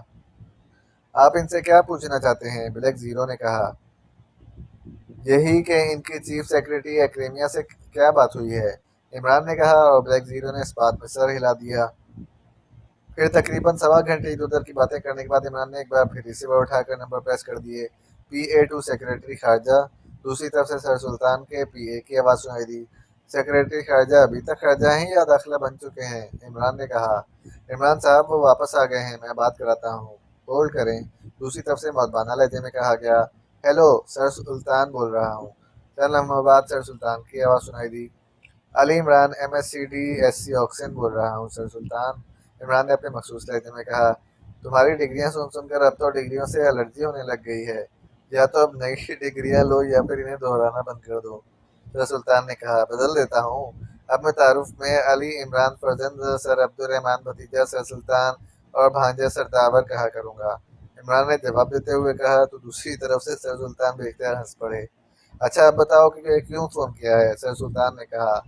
آپ ان سے کیا پوچھنا چاہتے ہیں؟ بلیک زیرو نے کہا، یہی کہ ان کی چیف سیکریٹری ایکریمیا سے کیا بات ہوئی ہے؟ عمران نے کہا اور بلیک زیرو نے اس بات میں سر ہلا دیا۔ پھر تقریباً 1.25 گھنٹے ادھر ادھر کی باتیں کرنے کے بعد عمران نے ایک بار پھر ریسیور اٹھا کر نمبر پریس کر دیے۔ PA2 secretary खारजा। दूसरी तरफ से सर सुल्तान के PA की आवाज़ सुनाई दी। सेक्रेटरी खारजा अभी तक खारजा हैं या दाखिला बन चुके हैं? इमरान ने कहा। इमरान साहब वो वापस आ गए हैं, मैं बात कराता हूँ। होल्ड करें। दूसरी तरफ से मौजबाना लहजे में कहा गया। हेलो, सर सुल्तान बोल रहा हूँ। चंद लम्हों बाद सर सुल्तान की आवाज़ सुनाई दी। Ali Imran MSCD SC Oxon बोल रहा हूँ सर सुल्तान। इमरान ने अपने मखसूस लहजे में कहा। तुम्हारी डिग्रियां सुन सुनकर अब तो डिग्रियों से एलर्जी होने लग गई है। या तो अब नई डिग्रियां लो या फिर इन्हें दोहराना बंद कर दो। सर सुल्तान ने कहा, बदल देता हूँ। अब मैं तारुफ में अली इमरान फर्जंद सर अब्दुर्रहमान भतीजा सर सुल्तान और भांजा सर दावर कहा करूँगा। इमरान ने जवाब देते हुए कहा तो दूसरी तरफ से सर सुल्तान बेख्तियार हंस पड़े। अच्छा, अब बताओ कि क्यों फ़ोन किया है? सर सुल्तान ने कहा।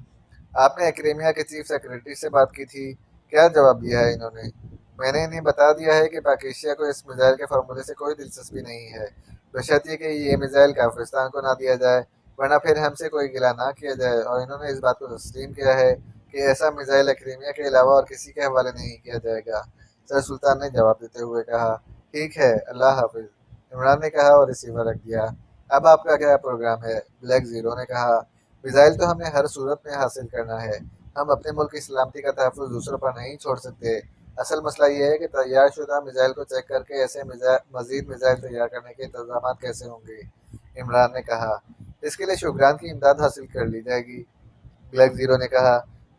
आपने एक्रेमिया के चीफ सेक्रेटरी से बात की थी, क्या जवाब दिया है इन्होंने? मैंने इन्हें बता दिया है कि पाकिस्तान को इस मिसाइल के फार्मूले से कोई दिलचस्पी नहीं है, बशर्ते कि ये मिसाइल काफिस्तान को ना दिया जाए, वरना फिर हमसे कोई गिला ना किया जाए। और इन्होंने इस बात को तस्लीम किया है कि ऐसा मिसाइल एक्रेमिया के अलावा और किसी के हवाले नहीं किया जाएगा। सर सुल्तान ने जवाब देते हुए कहा, ठीक है, अल्लाह हाफिज। इमरान ने कहा और रिसीवर रख दिया। अब आपका क्या प्रोग्राम है? ब्लैक जीरो ने कहा। मिसाइल तो हमें हर सूरत में हासिल करना है। हम अपने मुल्क की सलामती का तहफ़्फ़ुज़ दूसरों पर नहीं छोड़ सकते। असल मसला ये है कि तैयार शुदा मिसाइल को चेक करके ऐसे मज़ीद मिसाइल तैयार करने के इंतजाम कैसे होंगे? इमरान ने कहा। इसके लिए शुक्रान की इमदाद हासिल कर ली जाएगी। ब्लैक ज़ीरो ने कहा।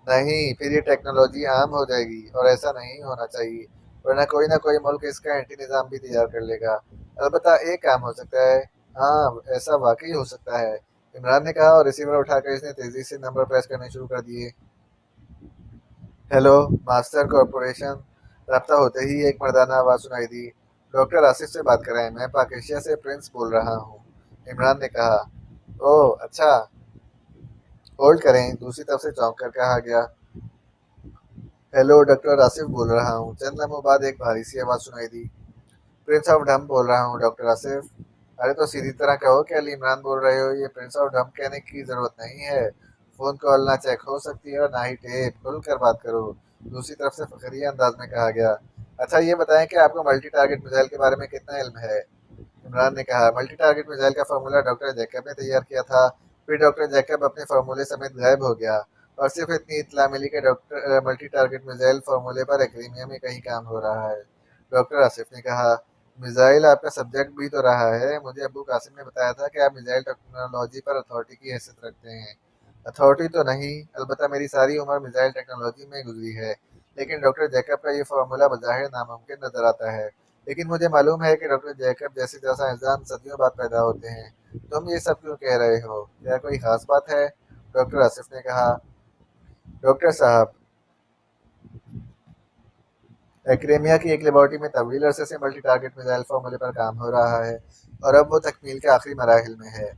नहीं, फिर ये टेक्नोलॉजी आम हो जाएगी और ऐसा नहीं होना चाहिए, वरना कोई ना कोई मुल्क इसका एंटी निज़ाम भी तैयार कर लेगा। अलबत्ता एक काम हो सकता है। हाँ, ऐसा वाकई हो सकता है, इमरान ने कहा और रिसीवर उठाकर इसने तेज़ी से नंबर प्रेस करने शुरू कर दिए। Hello, master corporation. रब्ता होते ही एक मर्दाना आवाज़ सुनाई दी। डॉक्टर आसिफ से बात कर रहे हैं, मैं पाकेशिया से प्रिंस बोल रहा हूँ। इमरान ने कहा। ओह अच्छा, होल्ड करें। दूसरी तरफ से चौंक कर कहा गया। हेलो, डॉक्टर आसिफ बोल रहा हूँ। चंद लम्हों बाद एक भारी सी आवाज़ सुनाई दी। प्रिंस ऑफ डम बोल रहा हूँ डॉक्टर आसिफ। अरे तो सीधी तरह कहो कि अली इमरान बोल रहे हो, ये प्रिंस ऑफ डम कहने की ज़रूरत नहीं है। फ़ोन कॉल ना चेक हो सकती है और ना ही टेप, खुल कर बात करो। दूसरी तरफ से फखरिया अंदाज में कहा गया। अच्छा ये बताएं कि आपको मल्टी टारगेट मिसाइल के बारे में कितना इल्म है? इमरान ने कहा, मल्टी टारगेट मिसाइल का फार्मूला डॉक्टर जैकब ने तैयार किया था, फिर डॉक्टर जैकब अपने फार्मूले समेत गायब हो गया और सिर्फ इतनी इतला मिली कि डॉक्टर मल्टी टारगेट मिसाइल फार्मूले पर एक्रीमिया में कहीं काम हो रहा है। डॉक्टर आसिफ ने कहा, मिसाइल आपका सब्जेक्ट भी तो रहा है। मुझे अबू कासिम ने बताया था कि आप मिसाइल टेक्नोलॉजी पर अथॉरिटी की हैसियत रखते हैं। अथॉरिटी तो नहीं, अलबत्ता मेरी सारी उम्र मिसाइल टेक्नोलॉजी में गुजरी है। लेकिन डॉक्टर जैकब का ये फार्मूला बज़ाहिर नामुमकिन नजर आता है। लेकिन मुझे मालूम है कि डॉक्टर जैकब जैसे साइंसदान सदियों बाद पैदा होते हैं। तुम ये सब क्यों कह रहे हो? क्या कोई खास बात है? डॉक्टर आसिफ ने कहा। डॉक्टर साहब, एक्रेमिया की एक लेबॉर्ट्री में तवील अरसे से मल्टी टारगेट मिसाइल फार्मूले पर काम हो रहा है और अब वो तकमील के आखिरी मराहिल में है।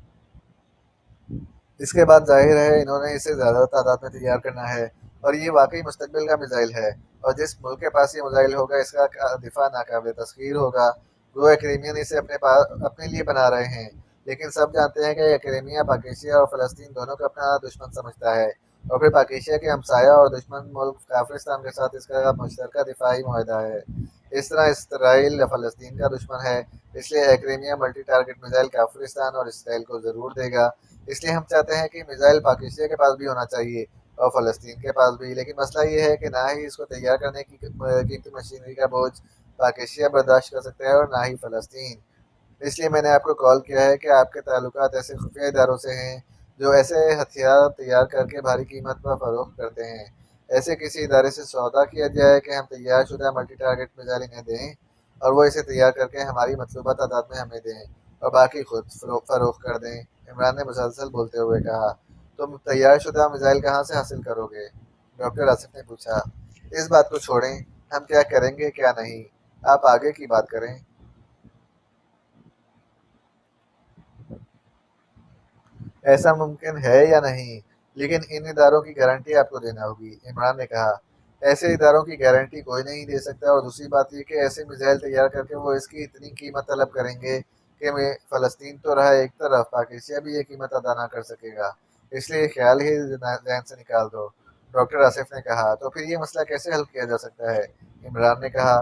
इसके बाद जाहिर है इन्होंने इसे ज़्यादा तादाद में तैयार करना है और ये वाकई मुस्तकबिल का मिसाइल है। और जिस मुल्क के पास ये मिसाइल होगा इसका दिफा नाकाबिल तस्खीर होगा। वो एक्रेमियन इसे अपने पास अपने लिए बना रहे हैं, लेकिन सब जानते हैं कि एक्रेमिया पाकिस्तान और फ़लस्तीन दोनों को अपना दुश्मन समझता है और फिर पाकिस्तान के हमसाया और दुश्मन मुल्क काफिरिस्तान के साथ इसका मुश्तरका दिफाई माहिदा है। इस तरह इसराइल फ़लस्तीन का दुश्मन है, इसलिए एक्रेमिया मल्टी टारगेट मिसाइल काफिरिस्तान और इसराइल को ज़रूर देगा। इसलिए हम चाहते हैं कि मिसाइल पाकिस्तान के पास भी होना चाहिए और फ़लस्तीन के पास भी, लेकिन मसला ये है कि ना ही इसको तैयार करने की कीमती मशीनरी का बोझ पाकिस्तान बर्दाश्त कर सकता है और ना ही फ़लस्तीन। इसलिए मैंने आपको कॉल किया है कि आपके ताल्लुकात ऐसे खुफिया इदारों से हैं जो ऐसे हथियार तैयार करके भारी कीमत पर फ़रोख्त करते हैं। ऐसे किसी इदारे से सौदा किया जाए कि हम तैयार शुदा मल्टी टारगेट मिसाइल इन्हें दें और वो इसे तैयार करके हमारी मतलूबा तादाद में हमें दें और बाकी खुद फ़रोख्त कर दें। इमरान ने मुसलसल बोलते हुए कहा। तुम तैयार शुदा मिसाइल कहाँ से हासिल करोगे? डॉक्टर आसिफ ने पूछा। इस बात को छोड़ें, हम क्या करेंगे क्या नहीं, आप आगे की बात करें। ऐसा मुमकिन है या नहीं, लेकिन इन इदारों की गारंटी आपको देना होगी, इमरान ने कहा। ऐसे इदारों की गारंटी कोई नहीं दे सकता और दूसरी बात यह कि ऐसे मिसाइल तैयार करके वो इसकी इतनी कीमत तलब करेंगे कि मैं फ़लस्तीन तो रहा एक तरफ, पाकिस्तान भी ये कीमत अदा ना कर सकेगा। इसलिए ख्याल ही जहन से निकाल दो। डॉक्टर आसिफ ने कहा। तो फिर ये मसला कैसे हल किया जा सकता है? इमरान ने कहा।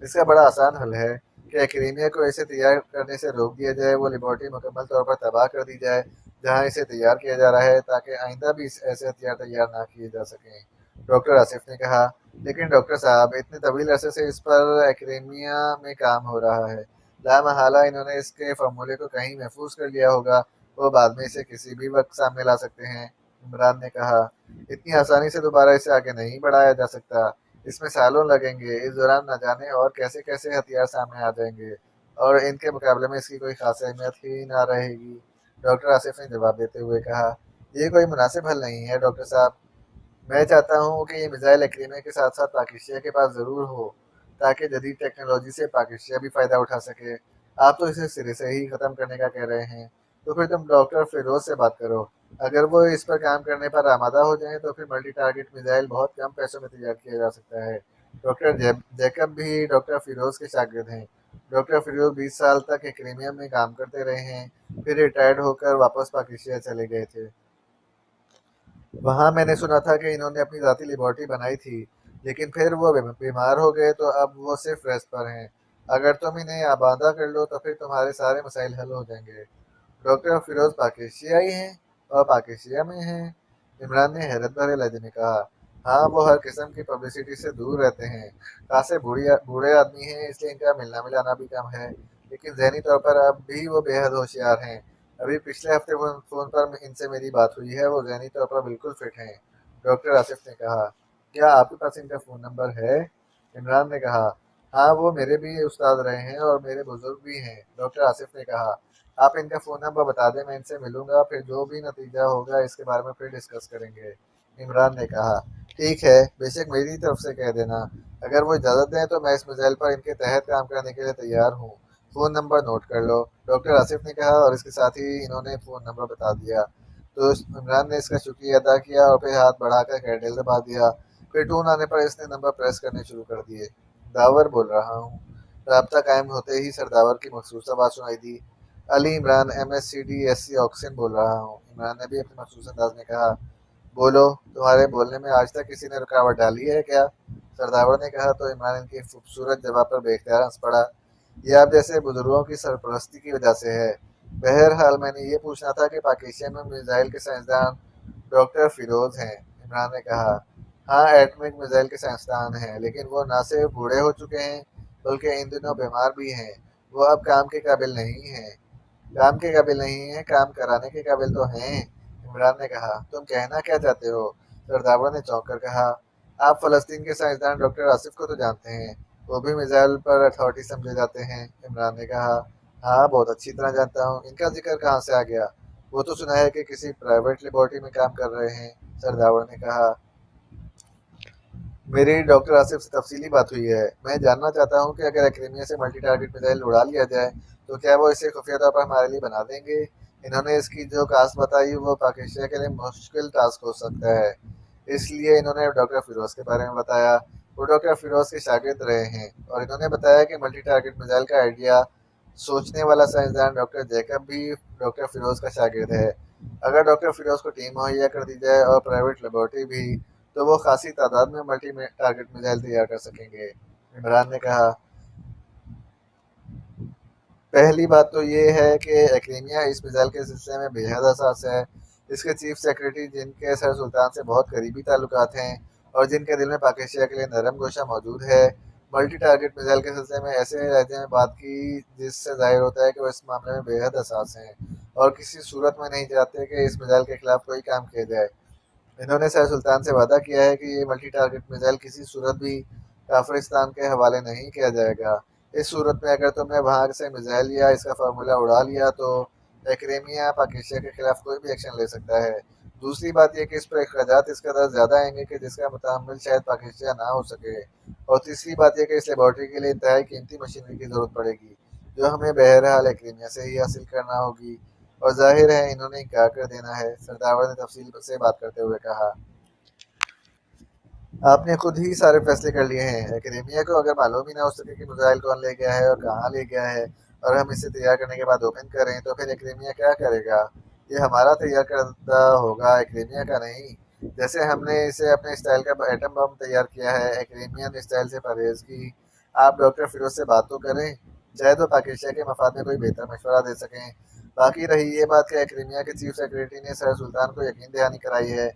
इसका बड़ा आसान हल है। کہ एक्रेमिया को इसे तैयार करने से रोक दिया जाए, वो लेबॉर्ट्री मुकम्मल तौर पर तबाह कर दी जाए जहां इसे तैयार किया जा रहा है, ताकि आइंदा भी ऐसे हथियार तैयार ना किए जा सकें। डॉक्टर आसिफ ने कहा, लेकिन डॉक्टर साहब, इतने तवील अरसे से इस पर एक्रेमिया में काम हो रहा है। लामहला इन्होंने इसके फार्मूले को कहीं महफूज कर लिया होगा। वो बाद में इसे किसी भी वक्त सामने ला सकते हैं। इमरान ने कहा, इतनी आसानी से दोबारा इसे आगे नहीं बढ़ाया जा सकता। इसमें सालों लगेंगे। इस दौरान न जाने और कैसे कैसे हथियार सामने आ जाएंगे, और इनके मुकाबले में इसकी कोई खास अहमियत ही ना रहेगी। डॉक्टर आसिफ ने जवाब देते हुए कहा, ये कोई मुनासिब हल नहीं है डॉक्टर साहब। मैं चाहता हूँ कि ये मिसाइल एक्रीमे के साथ साथ पाकिस्तान के पास ज़रूर हो, ताकि जदीद टेक्नोलॉजी से पाकिस्तान भी फ़ायदा उठा सके। आप तो इसे सिरे से ही ख़त्म करने का कह रहे हैं, तो फिर तुम डॉक्टर फिरोज से बात करो। अगर वो इस पर काम करने पर आमादा हो जाएं तो फिर मल्टी टारगेट मिसाइल बहुत कम पैसों में तैयार किया जा सकता है। डॉक्टर जैकब भी डॉक्टर फिरोज के शागिर्द हैं। डॉक्टर फिरोज 20 साल तक एक्रीमियम में काम करते रहे हैं, फिर रिटायर्ड होकर वापस पाकिस्तान चले गए थे। वहाँ मैंने सुना था कि इन्होंने अपनी ज़ाती लेबॉर्ट्री बनाई थी, लेकिन फिर वो बीमार हो गए, तो अब वो सिर्फ रेस्ट पर हैं। अगर तुम इन्हें आबादा कर लो तो फिर तुम्हारे सारे मसाइल हल हो जाएंगे। डॉक्टर फिरोज पाकिस्तानी हैं और पाकिस्तान में हैं? इमरान ने हैरत भरे लहजे में कहा, हाँ, वो हर किस्म की पब्लिसिटी से दूर रहते हैं। खासे बूढ़े आदमी हैं, इसलिए इनका मिलना मिलाना भी कम है, लेकिन जहनी तौर पर अब भी वो बेहद होशियार हैं। अभी पिछले हफ्ते फोन पर इनसे मेरी बात हुई है, वो जहनी तौर पर बिल्कुल फिट हैं। डॉक्टर आसिफ ने कहा, क्या आपके पास इनका फ़ोन नंबर है? इमरान ने कहा, हाँ, वो मेरे भी उस्ताद रहे हैं और मेरे बुजुर्ग भी हैं। डॉक्टर आसिफ ने कहा, आप इनका फ़ोन नंबर बता दें, मैं इनसे मिलूंगा, फिर जो भी नतीजा होगा इसके बारे में फिर डिस्कस करेंगे। इमरान ने कहा, ठीक है, बेशक मेरी तरफ से कह देना। अगर वो इजाज़त दें तो मैं इस मिसाइल पर इनके तहत काम करने के लिए तैयार हूँ। फ़ोन नंबर नोट कर लो, डॉक्टर आसिफ ने कहा, और इसके साथ ही इन्होंने फ़ोन नंबर बता दिया। तो इमरान ने इसका शुक्रिया अदा किया और फिर हाथ बढ़ाकर कैंडल दबा दिया। फिर टून आने पर इसने नंबर प्रेस करने शुरू कर दिए। दावर बोल रहा हूँ। राब्ता कायम होते ही सरदावर की मखसूस आवाज़ सुनाई दी, अली इमरान, MSCDSC ऑक्सिन बोल रहा हूँ। इमरान ने भी अपने मखसूस अंदाज में कहा, बोलो, तुम्हारे बोलने में आज तक किसी ने रुकावट डाली है क्या? सरदावर ने कहा तो इमरान इनके खूबसूरत जवाब पर बेख्तियार हंस पड़ा, ये आप जैसे बुजुर्गों की सरपरस्ती की वजह से है। बहरहाल मैंने ये पूछना था कि पाकिस्तान में मिसाइल के साइंसदान डॉक्टर फिरोज हैं। इमरान ने कहा, हाँ, एटमिक मिसाइल के साइंसदान हैं, लेकिन वो ना सिर्फ बूढ़े हो चुके हैं, बल्कि इन दिनों बीमार भी हैं। वो अब काम के काबिल नहीं हैं। काम के काबिल नहीं है, काम कराने के काबिल तो हैं। इमरान ने कहा, तुम कहना क्या चाहते हो? सरदावर ने चौंक कर कहा, आप फलस्तीन के साइंसदान डॉक्टर आसिफ को तो जानते हैं, वो भी मिसाइल पर अथॉरिटी समझे जाते हैं। इमरान ने कहा, हाँ, बहुत अच्छी तरह जानता हूँ। इनका जिक्र कहाँ से आ गया? वो तो सुना है कि किसी प्राइवेट लेबोरेटरी में काम कर रहे हैं। सरदावर ने कहा, मेरी डॉक्टर आसिफ से तफसीली बात हुई है। मैं जानना चाहता हूँ कि अगर एक्रीमिया से मल्टी टारगेट मिसाइल उड़ा लिया जाए तो क्या वो इसे खुफिया तौर पर हमारे लिए बना देंगे? इन्होंने इसकी जो कास्ट बताई वो पाकिस्तान के लिए मुश्किल टास्क हो सकता है, इसलिए इन्होंने डॉक्टर फिरोज के बारे में बताया। वो डॉक्टर फिरोज के शागिर्द रहे हैं और इन्होंने बताया कि मल्टी टारगेट मिसाइल का आइडिया सोचने वाला साइंसदान डॉक्टर जैकब भी डॉक्टर फिरोज का शागिर्द है। अगर डॉक्टर फिरोज को टीम मुहैया कर दी जाए और प्राइवेट लेबोरेटरी भी, तो वो खासी तादाद में मल्टी टारगेट मिसाइल तैयार कर सकेंगे। इमरान ने कहा, पहली बात तो ये है कि एक्रीमिया इस मिसाइल के सिलसिले में बेहद हसास है। इसके चीफ सेक्रेटरी, जिनके सर सुल्तान से बहुत करीबी ताल्लुकात हैं और जिनके दिल में पाकिस्तान के लिए नरम गोशा मौजूद है, मल्टी टारगेट मिसाइल के सिलसिले में ऐसे लहजे में बात की जिससे जाहिर होता है कि वो इस मामले में बेहद हसास हैं और किसी सूरत में नहीं चाहते कि इस मिसाइल के खिलाफ कोई काम किया जाए। इन्होंने सर सुल्तान से वादा किया है कि ये मल्टी टारगेट मिसाइल किसी सूरत भी काफिरिस्तान के हवाले नहीं किया जाएगा। इस सूरत में अगर तुमने वहाँ से मिसाइल या इसका फार्मूला उड़ा लिया तो एक्रेमिया पाकिस्तान के खिलाफ कोई भी एक्शन ले सकता है। दूसरी बात यह कि इस पर अखराजात इस कदर ज़्यादा आएंगे कि जिसका मुतामिल शायद पाकिस्तान ना हो सके। और तीसरी बात यह कि इस लेबॉर्ट्री के लिए इंतहाई कीमती मशीनरी की ज़रूरत पड़ेगी, जो हमें बहरहाल एक्रेमिया से ही हासिल करना होगी, और जाहिर है इन्होंने इनकार कर देना है। सरदावर ने तफसील से बात करते हुए कहा, आपने खुद ही सारे फैसले कर लिए हैं। एकेडेमिया को अगर मालूम ही ना हो सके कि मिसाइल कौन ले गया है और कहाँ ले गया है, और हम इसे तैयार करने के बाद ओपन करें, तो फिर एकेडेमिया क्या करेगा? ये हमारा तैयार करदा होगा, एकेडेमिया का नहीं। जैसे हमने इसे अपने स्टाइल का एटम बम तैयार किया है, एकेडेमिया ने स्टाइल से परहेज की। आप डॉक्टर फिरोज से बात तो करें। शायद वो पाकिस्तान के मफाद में कोई बेहतर मशवरा दे सकें। बाकी रही ये बात कि क्रीमिया के चीफ सेक्रेटरी ने सर सुल्तान को यकीन दहानी कराई है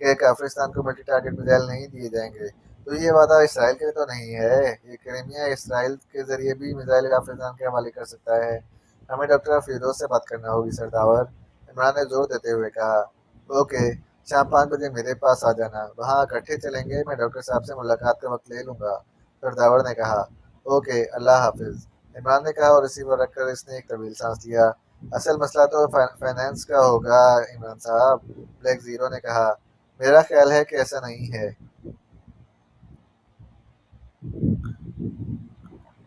कि काफिस्तान को मल्टी टारगेट मिसाइल नहीं दिए जाएंगे। तो ये वादा इसराइल के लिए तो नहीं है, ये क्रीमिया इसराइल के जरिए भी मिसाइल काफिस्तान के हवाले कर सकता है। हमें डॉक्टर फिरोज से बात करना होगी सरदावर, इमरान ने जोर देते हुए कहा। ओके, शाम 5 बजे मेरे पास आ जाना, वहाँ इकट्ठे चलेंगे, मैं डॉक्टर साहब से मुलाकात का वक्त ले लूँगा, सरदावर ने कहा। ओके, अल्लाह हाफिज, इमरान ने कहा और रिसीवर रखकर इसने एक तवील सांस लिया। असल मसला तो फाइनेंस का होगा इमरान साहब, ब्लैक जीरो ने कहा। मेरा ख्याल है कि ऐसा नहीं है।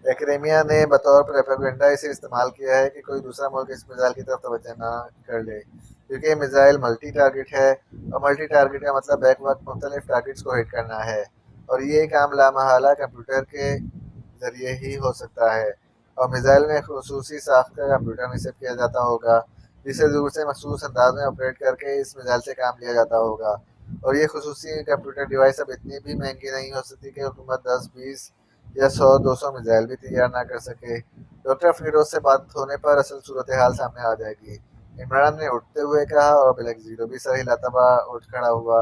क्रीमिया ने बतौर प्रोपेगेंडा इसे इस्तेमाल किया है कि कोई दूसरा मुल्क इस मिसाइल की तरफ तवज्जो ना कर ले, क्योंकि ये मिसाइल मल्टी टारगेट है और मल्टी टारगेट का मतलब बैक वक्त मुख्तलिफ टारगेट्स को हिट करना है, और ये काम लामहला कंप्यूटर के जरिए ही हो सकता है। और मिसाइल में खसूसी साख्त का कंप्यूटर निस्बत किया जाता होगा, जिसे दूर से मखसूस अंदाज में ऑपरेट करके इस मिसाइल से काम लिया जाता होगा। और ये खसूसी कंप्यूटर डिवाइस अब इतनी भी महंगी नहीं हो सकती कि हुकूमत 10-20 या 100-200 मिसाइल भी तैयार ना कर सके। डॉक्टर फिरोज से बात होने पर असल सूरत हाल सामने आ जाएगी, इमरान ने उठते हुए कहा, और ब्लैक जीरो भी सर हिलाता हुआ उठ खड़ा हुआ।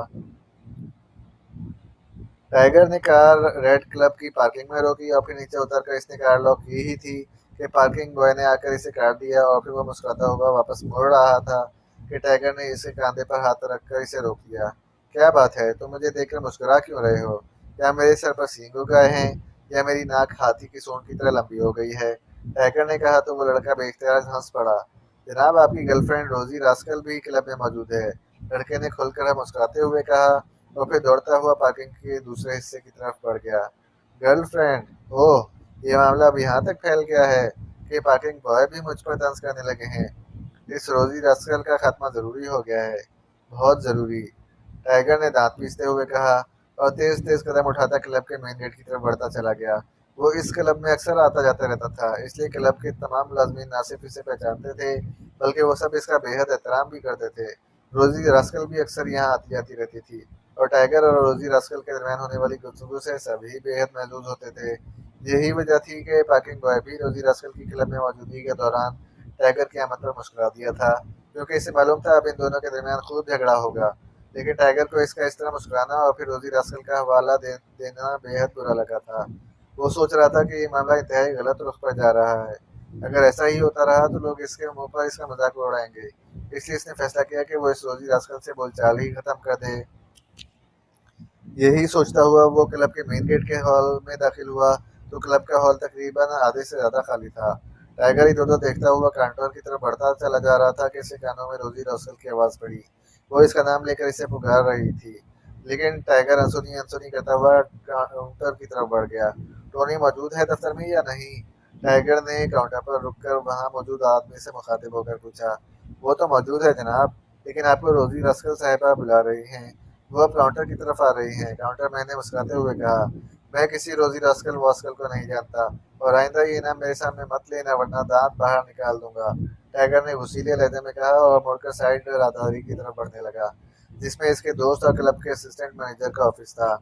टाइगर ने कार रेड क्लब की पार्किंग में रोकी और फिर नीचे उतरकर इसने कार लॉक की ही थी कि पार्किंग बॉय ने आकर इसे काट दिया, और फिर वो मुस्कुराता हुआ वापस मुड़ रहा था कि टाइगर ने इसे कंधे पर हाथ रखकर इसे रोक लिया। क्या बात है, तुम मुझे देखकर मुस्कुरा क्यों रहे हो? क्या मेरे सर पर सींग उग गए हैं या मेरी नाक हाथी की सूंड की तरह लंबी हो गई है? टाइगर ने कहा तो वो लड़का बेख्तियार हंस पड़ा। जनाब, आपकी गर्लफ्रेंड रोजी रास्कल भी क्लब में मौजूद है, लड़के ने खुलकर मुस्कुराते हुए कहा, और फिर दौड़ता हुआ पार्किंग के दूसरे हिस्से की तरफ बढ़ गया। गर्लफ्रेंड? ओह, ये मामला अब यहाँ तक फैल गया है कि पार्किंग बॉय भी मुझ पर तंज करने लगे हैं। इस रोजी रस्कल का खात्मा जरूरी हो गया है, बहुत जरूरी, टाइगर ने दांत पीसते हुए कहा, और तेज तेज कदम उठाता क्लब के मेन गेट की तरफ बढ़ता चला गया। वो इस क्लब में अक्सर आता जाता रहता था, इसलिए क्लब के तमाम मुलाजमीन ना सिर्फ इसे पहचानते थे बल्कि वो सब इसका बेहद एहतराम भी करते थे। रोजी रस्कल भी अक्सर यहाँ आती जाती रहती थी, और टाइगर और रोजी रस्कल के दरमियान होने वाली गुफ्तगू से सभी बेहद महजूज होते थे। यही वजह थी कि पार्किंग बॉय भी रोजी रस्कल की क्लब में मौजूदगी के दौरान टाइगर की आमद पर मुस्कुरा दिया था, क्योंकि इसे मालूम था अब इन दोनों के दरमियान खूब झगड़ा होगा। लेकिन टाइगर को इसका इस तरह मुस्कुराना और फिर रोजी रास्कल का हवाला देना बेहद बुरा लगा था। वो सोच रहा था कि ये मामला इंतहाई गलत रुख पर जा रहा है। अगर ऐसा ही होता रहा तो लोग इसके मुंह पर इसका मजाक उड़ाएंगे, इसलिए इसने फैसला किया कि वो इस रोजी रास्कल से बोलचाल ही खत्म कर दे। यही सोचता हुआ वो क्लब के मेन गेट के हॉल में दाखिल हुआ तो क्लब का हॉल तकरीबन आधे से ज्यादा खाली था। टाइगर इधर उधर देखता हुआ काउंटर की तरफ बढ़ता चला जा रहा था कि इसके कानों में रोजी रस्कल की आवाज पड़ी। वो इसका नाम लेकर इसे पुकार रही थी, लेकिन टाइगर अनसुनी अनसुनी करता हुआ काउंटर की तरफ बढ़ गया। टोनी मौजूद है दफ्तर में या नहीं? टाइगर ने काउंटर पर रुककर वहां मौजूद आदमी से मुखातिब होकर पूछा। वो तो मौजूद है जनाब, लेकिन आपको रोजी रस्कल साहिबा बुला रही हैं। वो अब काउंटर की तरफ आ रही हैं, काउंटर मैन ने मुस्कुराते हुए कहा। मैं किसी रोजी रास्कल वास्कल को नहीं जानता, और आइंदा ये नाम मेरे सामने मत लेना वरना दांत बाहर निकाल दूंगा, टाइगर ने वसीले लहजे में कहा, और मुड़कर साइड राहदारी की तरफ बढ़ने लगा, जिसमें इसके दोस्त और क्लब के असिस्टेंट मैनेजर का ऑफिस था।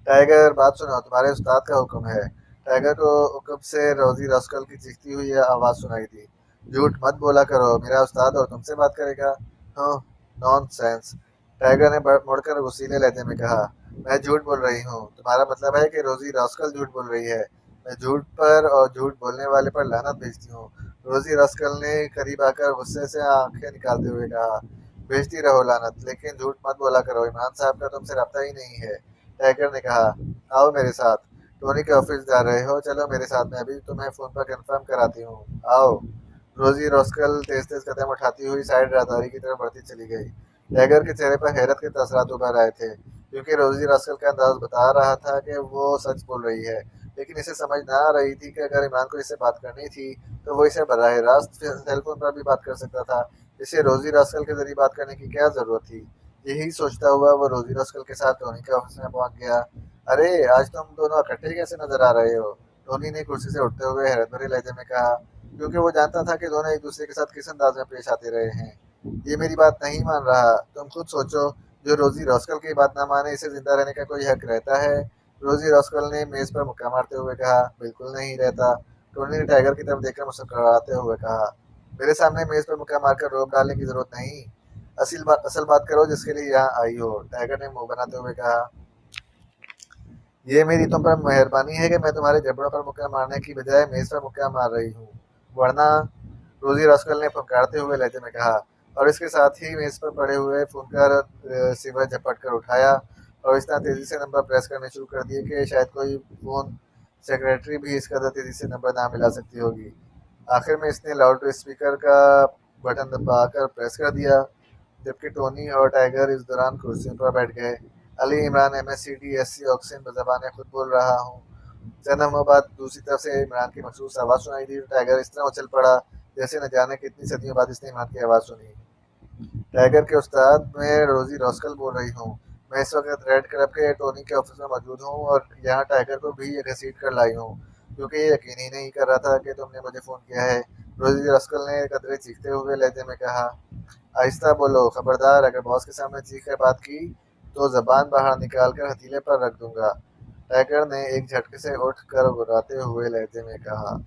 टाइगर, बात सुनो, तुम्हारे उस्ताद का हुक्म है। टाइगर को हुक्म से रोजी रास्कल की चीखती हुई आवाज सुनाई दी। झूठ मत बोला करो, मेरा उस्ताद और तुमसे बात करेगा? हाँ, नॉनसेंस, टाइगर ने मुड़कर वसीले लहजे में कहा। मैं झूठ बोल रही हूँ, तुम्हारा मतलब है कि रोजी रास्कल झूठ बोल रही है? मैं झूठ पर और झूठ बोलने वाले पर लानत भेजती हूँ, रोजी रास्कल ने करीब आकर गुस्से से आंखें निकालते हुए कहा। भेजती रहो लानत, लेकिन झूठ मत बोला करो, इमरान साहब का तुमसे रब्ता ही नहीं है, टाइगर ने कहा। आओ मेरे साथ, टोनी के ऑफिस जा रहे हो, चलो मेरे साथ, मैं अभी तुम्हें फोन पर कंफर्म कराती हूँ, आओ। रोजी रस्कल तेज तेज कदम उठाती हुई साइड राहदारी की तरफ बढ़ती चली गई। टाइगर के चेहरे पर हैरत के तासरात उभर आए थे, क्योंकि रोजी रस्कल का अंदाज बता रहा था कि वो सच बोल रही है, लेकिन इसे समझ ना आ रही थी कि अगर इमरान को इससे बात करनी थी तो वो इसे बराह रास्त टेलीफोन पर भी बात कर सकता था, इसे रोजी रस्कल के जरिए बात करने की क्या जरूरत थी? यही सोचता हुआ वो रोजी रस्कल के साथ टोनी के ऑफिस में पहुंच गया। अरे, आज तुम दोनों इकट्ठे कैसे नजर आ रहे हो? टोनी ने कुर्सी से उठते हुए हैरत भरे लहजे में कहा, क्योंकि वो जानता था कि दोनों एक दूसरे के साथ किस अंदाज में पेश आते रहे हैं। ये मेरी बात नहीं मान रहा, तुम खुद सोचो, जो रोजी रस्कल की बात ना माने इसे जिंदा रहने का कोई हक रहता है? रोजी रस्कल ने मेज पर मुक्का मारते हुए कहा, बिल्कुल नहीं रहता। टोनी ने टाइगर की तरफ देखकर मुस्कुराते हुए कहा, मेरे सामने मेज पर मुक्का मारकर रोक डालने की जरूरत नहीं, असल बात करो जिसके लिए यहाँ आई हो। टाइगर ने मुंह बनाते हुए कहा, ये मेरी तुम पर मेहरबानी है कि मैं तुम्हारे जबड़ों पर मुक्का मारने की बजाय मेज पर मुक्का मार रही हूँ, वरना रोजी रस्कल ने फुनकारते हुए लहजे में कहा, और इसके साथ ही मेज पर पड़े हुए फुनकर सिवा झपट कर उठाया और इस तरह तेजी से नंबर प्रेस करने शुरू कर दिए कि शायद कोई फोन सेक्रेटरी भी इस कदर तेजी से नंबर ना मिला सकती होगी। आखिर में इसने लाउड स्पीकर का बटन दबाकर प्रेस कर दिया, जबकि टोनी और टाइगर इस दौरान कुर्सियों पर बैठ गए। अली इमरान MSCDSC ऑक्सीजन बजबाने खुद बोल रहा हूँ। चंद लम्हों बाद दूसरी तरफ से इमरान की मखसूस आवाज़ सुनाई दी। टाइगर इस तरह उछल पड़ा जैसे न जाने कितनी सदियों बाद इसने इमरान की आवाज़ सुनी। टाइगर के उस्ताद, मैं रोजी रॉस्कल बोल रही हूँ। मैं इस वक्त रेड क्लब के टोनी के ऑफिस में मौजूद हूँ और यहाँ टाइगर को भी ये घसीट कर लाई हूँ, क्योंकि ये यकीन ही नहीं कर रहा था कि तुमने मुझे फ़ोन किया है। रोजी रॉस्कल ने कदरे चीखते हुए लहजे में कहा, आहिस्ता बोलो, खबरदार, अगर बॉस के सामने चीख कर बात की तो जबान बाहर निकाल कर हथीले पर रख दूंगा। टाइगर ने एक झटके से उठ कर घुराते हुए लहजे में कहा।